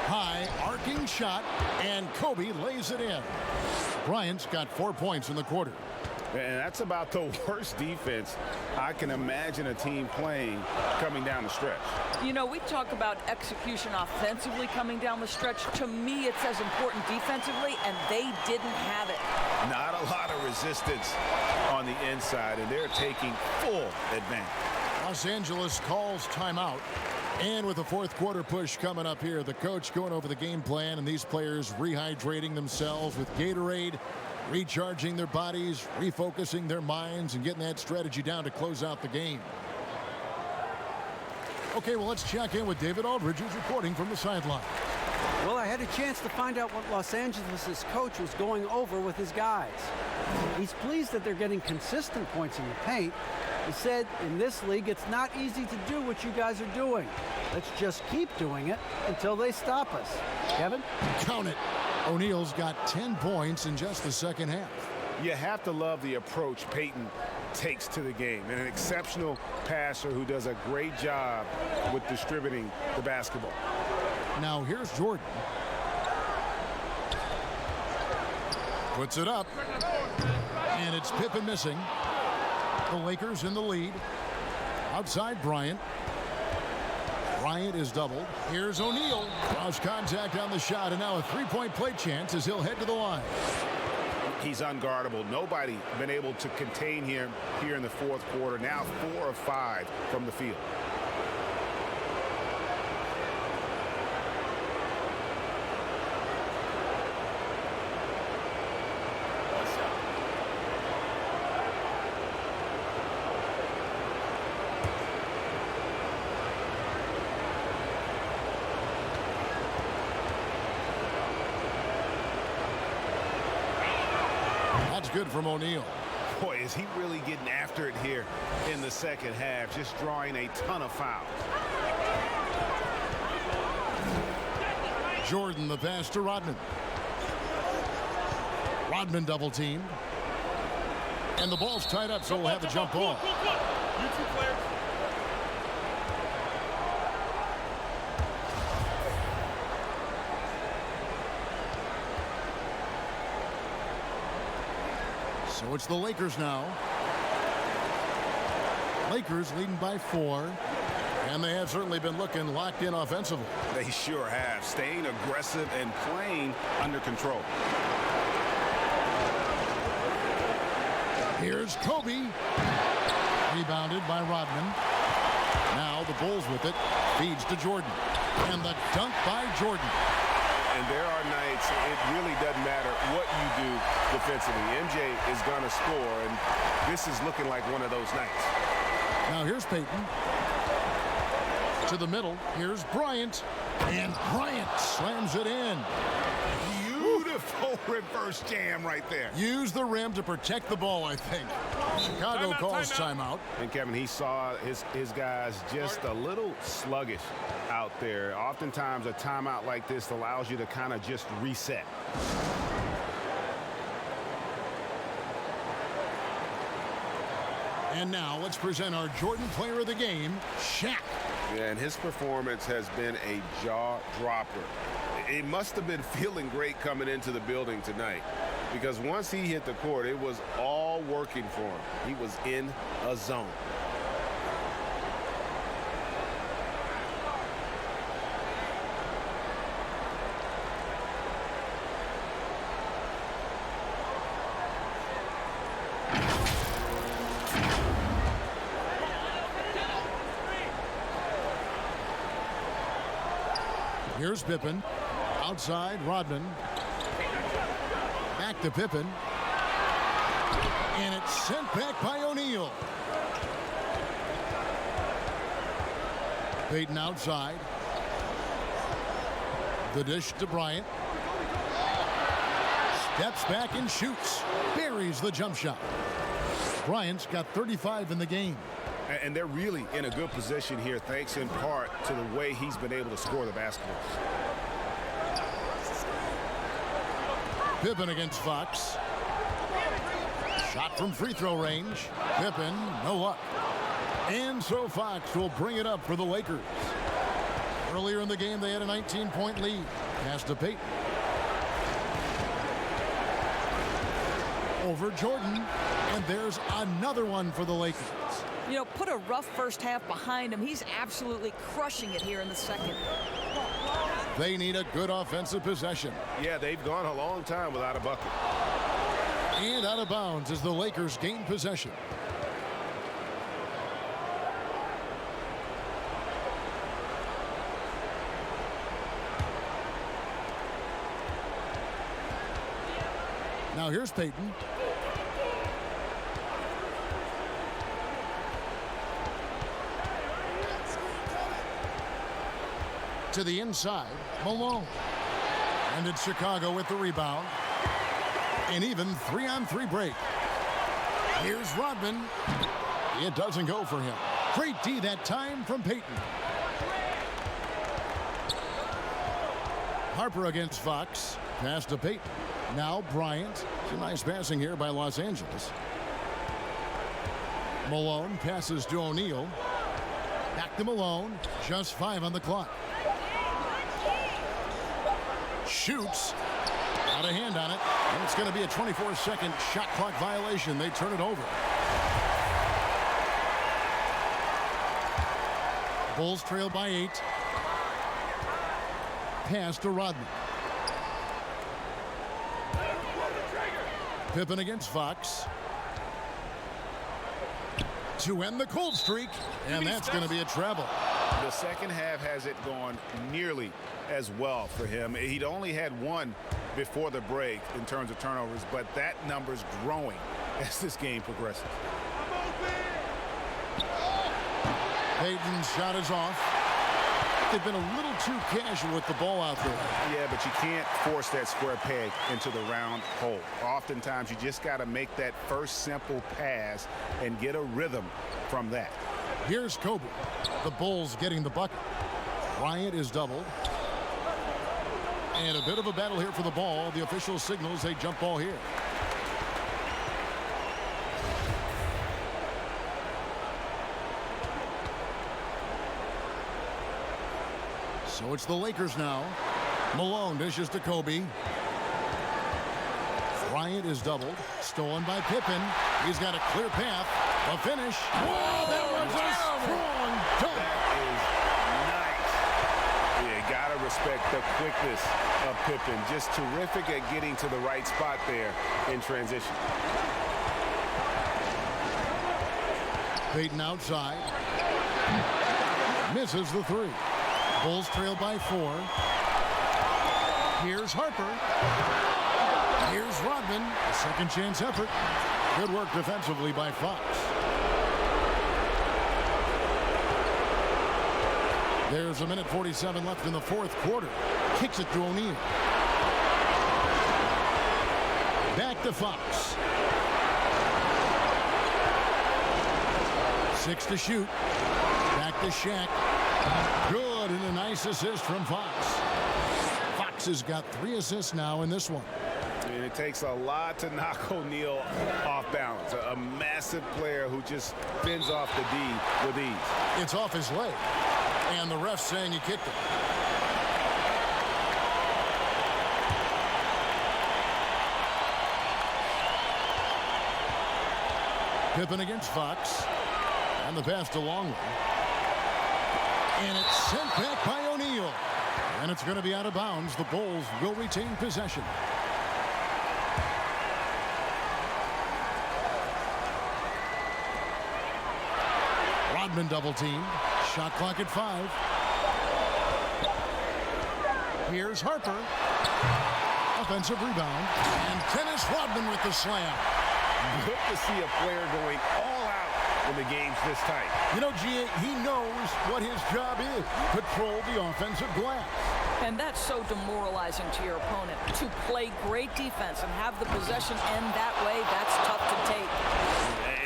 High arcing shot, and Kobe lays it in. Bryant's got 4 points in the quarter. And that's about the worst defense I can imagine a team playing coming down the stretch. You know, we talk about execution offensively coming down the stretch. To me, it's as important defensively, and they didn't have it. Not a lot of resistance on the inside, and they're taking full advantage. Los Angeles calls timeout. And with the fourth quarter push coming up here, the coach going over the game plan and these players rehydrating themselves with Gatorade, recharging their bodies, refocusing their minds, and getting that strategy down to close out the game. Okay, well, let's check in with David Aldridge, who's reporting from the sideline. Well, I had a chance to find out what Los Angeles' coach was going over with his guys. He's pleased that they're getting consistent points in the paint. He said, in this league, it's not easy to do what you guys are doing. Let's just keep doing it until they stop us. Kevin? Count it. O'Neal's got 10 points in just the second half. You have to love the approach Payton takes to the game. And an exceptional passer who does a great job with distributing the basketball. Now here's Jordan. Puts it up. And it's Pippen missing. The Lakers in the lead. Outside Bryant. Bryant is doubled. Here's O'Neal. Cross contact on the shot, and now a three-point play chance as he'll head to the line. He's unguardable. Nobody been able to contain him here in the fourth quarter. Now 4 of 5 from the field. Good from O'Neal. Boy, is he really getting after it here in the second half, just drawing a ton of fouls. Jordan the pass to Rodman. Rodman double teamed. And the ball's tied up, so we'll have a jump ball. You two players. So it's the Lakers now. Lakers leading by 4. And they have certainly been looking locked in offensively. They sure have, staying aggressive and playing under control. Here's Kobe. Rebounded by Rodman. Now the Bulls with it. Feeds to Jordan. And the dunk by Jordan. And there are nights it really doesn't matter what you do defensively. MJ is going to score, and this is looking like one of those nights. Now here's Payton. To the middle. Here's Bryant. And Bryant slams it in. Beautiful reverse jam right there. Use the rim to protect the ball, I think. Chicago calls timeout. And Kevin, he saw his guys just a little sluggish out there. Oftentimes a timeout like this allows you to kind of just reset. And now let's present our Jordan player of the game, Shaq. Yeah, and his performance has been a jaw-dropper. He must have been feeling great coming into the building tonight, because once he hit the court, it was all working for him. He was in a zone. Here's Pippen. Outside, Rodman. Back to Pippen. And it's sent back by O'Neal. Payton outside. The dish to Bryant. Steps back and shoots. Buries the jump shot. Bryant's got 35 in the game. And they're really in a good position here, thanks in part to the way he's been able to score the basketballs. Pippen against Fox. Shot from free throw range. Pippen, no luck. And so Fox will bring it up for the Lakers. Earlier in the game, they had a 19-point lead. Pass to Payton. Over Jordan. And there's another one for the Lakers. You know, put a rough first half behind him. He's absolutely crushing it here in the second. They need a good offensive possession. Yeah, they've gone a long time without a bucket. And out of bounds as the Lakers gain possession. Now here's Payton. To the inside, Malone. And it's Chicago with the rebound. An even 3-on-3 break. Here's Rodman. It doesn't go for him. Great D that time from Payton. Harper against Fox. Pass to Payton. Now Bryant. Some nice passing here by Los Angeles. Malone passes to O'Neal. Back to Malone. Just 5 on the clock. Shoots. Got a hand on it. And it's going to be a 24-second shot clock violation. They turn it over. Bulls trail by 8. Pass to Rodman. Pippen against Fox. To end the cold streak. And that's going to be a travel. The second half hasn't gone nearly as well for him. He'd only had one before the break in terms of turnovers, but that number's growing as this game progresses. Payton's shot is off. They've been a little too casual with the ball out there. Yeah, but you can't force that square peg into the round hole. Oftentimes, you just got to make that first simple pass and get a rhythm from that. Here's Kobe. The Bulls getting the bucket. Bryant is doubled. And a bit of a battle here for the ball. The official signals a jump ball here. So it's the Lakers now. Malone dishes to Kobe. Bryant is doubled. Stolen by Pippen. He's got a clear path. A finish. Whoa, that was a strong dunk. That is nice. You got to respect the quickness of Pippen. Just terrific at getting to the right spot there in transition. Payton outside. Misses the 3. Bulls trail by 4. Here's Harper. Here's Rodman. A second chance effort. Good work defensively by Fox. There's a minute 47 left in the fourth quarter. Kicks it to O'Neal. Back to Fox. 6 to shoot. Back to Shaq. Good, and a nice assist from Fox. Fox has got 3 assists now in this one. And it takes a lot to knock O'Neal off balance. A massive player who just fends off the D with ease. It's off his leg, and the ref's saying he kicked it. Pippen against Fox, and the pass to Longley. And it's sent back by O'Neal. And it's going to be out of bounds. The Bulls will retain possession. Rodman double teamed. Shot clock at 5. Here's Harper. Offensive rebound. And Dennis Rodman with the slam. Good to see a player going all out when the game's this tight. You know, G.A., he knows what his job is. Control the offensive glass. And that's so demoralizing to your opponent. To play great defense and have the possession end that way, that's tough to take.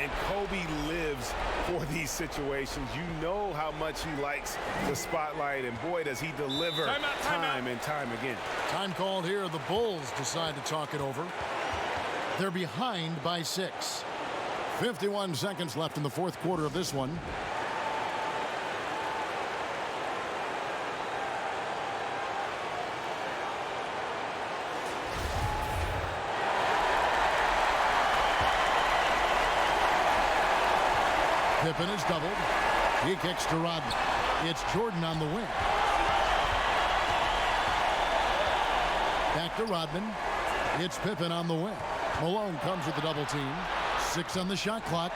And Kobe lives for these situations. You know how much he likes the spotlight, and boy, does he deliver time and time again. Time called here. The Bulls decide to talk it over. They're behind by 6. 51 seconds left in the fourth quarter of this one. Pippen is doubled. He kicks to Rodman. It's Jordan on the wing. Back to Rodman. It's Pippen on the wing. Malone comes with the double team. 6 on the shot clock.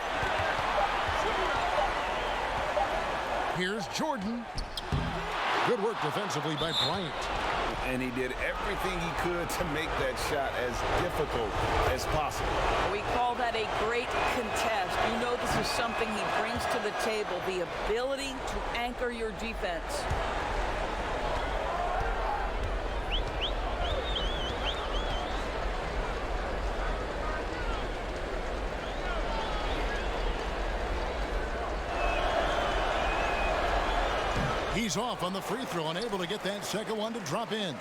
Here's Jordan. Good work defensively by Bryant. And he did everything he could to make that shot as difficult as possible. We call that a great contest. You know this is something he brings to the table, the ability to anchor your defense. He's off on the free throw, unable to get that second one to drop in.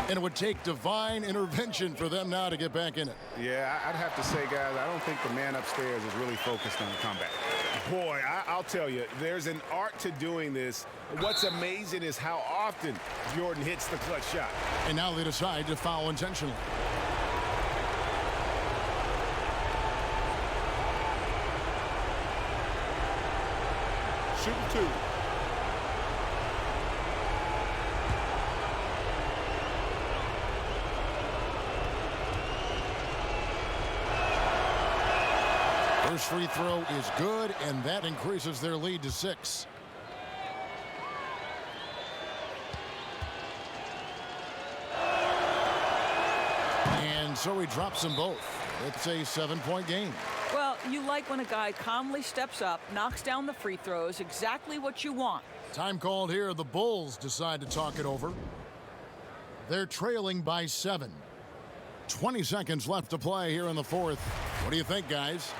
And it would take divine intervention for them now to get back in it. Yeah, I'd have to say, guys, I don't think the man upstairs is really focused on the comeback. Boy, I'll tell you, there's an art to doing this. What's amazing is how often Jordan hits the clutch shot. And now they decide to foul intentionally. Shooting 2. First free throw is good, and that increases their lead to 6. And so he drops them both. It's a 7-point game. Well, you like when a guy calmly steps up, knocks down the free throws, exactly what you want. Time called here. The Bulls decide to talk it over. They're trailing by 7. 20 seconds left to play here in the fourth. What do you think, guys?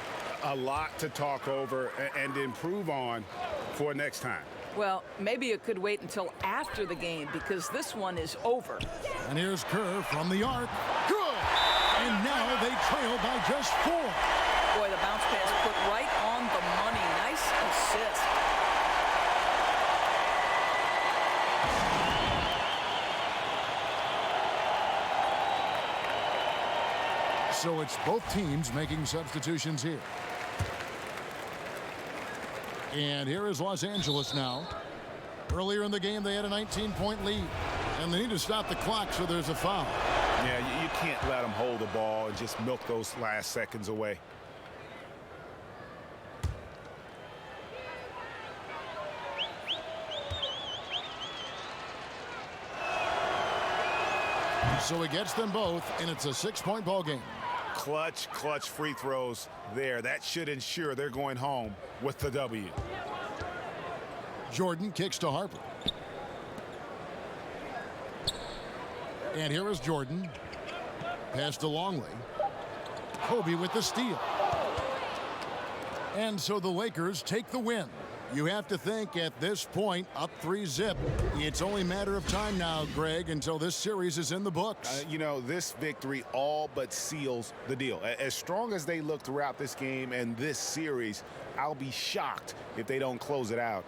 A lot to talk over and improve on for next time. Well, maybe it could wait until after the game because this one is over. And here's Kerr from the arc. Good! And now they trail by just 4. Boy, the bounce pass put right on the money. Nice assist. So it's both teams making substitutions here. And here is Los Angeles now. Earlier in the game, they had a 19-point lead. And they need to stop the clock, so there's a foul. Yeah, you can't let them hold the ball and just milk those last seconds away. So he gets them both, and it's a 6-point ball game. Clutch free throws there. That should ensure they're going home with the W. Jordan kicks to Harper. And here is Jordan. Pass to Longley. Kobe with the steal. And so the Lakers take the win. You have to think at this point, up 3-zip. It's only a matter of time now, Greg, until this series is in the books. You know, this victory all but seals the deal. As strong as they look throughout this game and this series, I'll be shocked if they don't close it out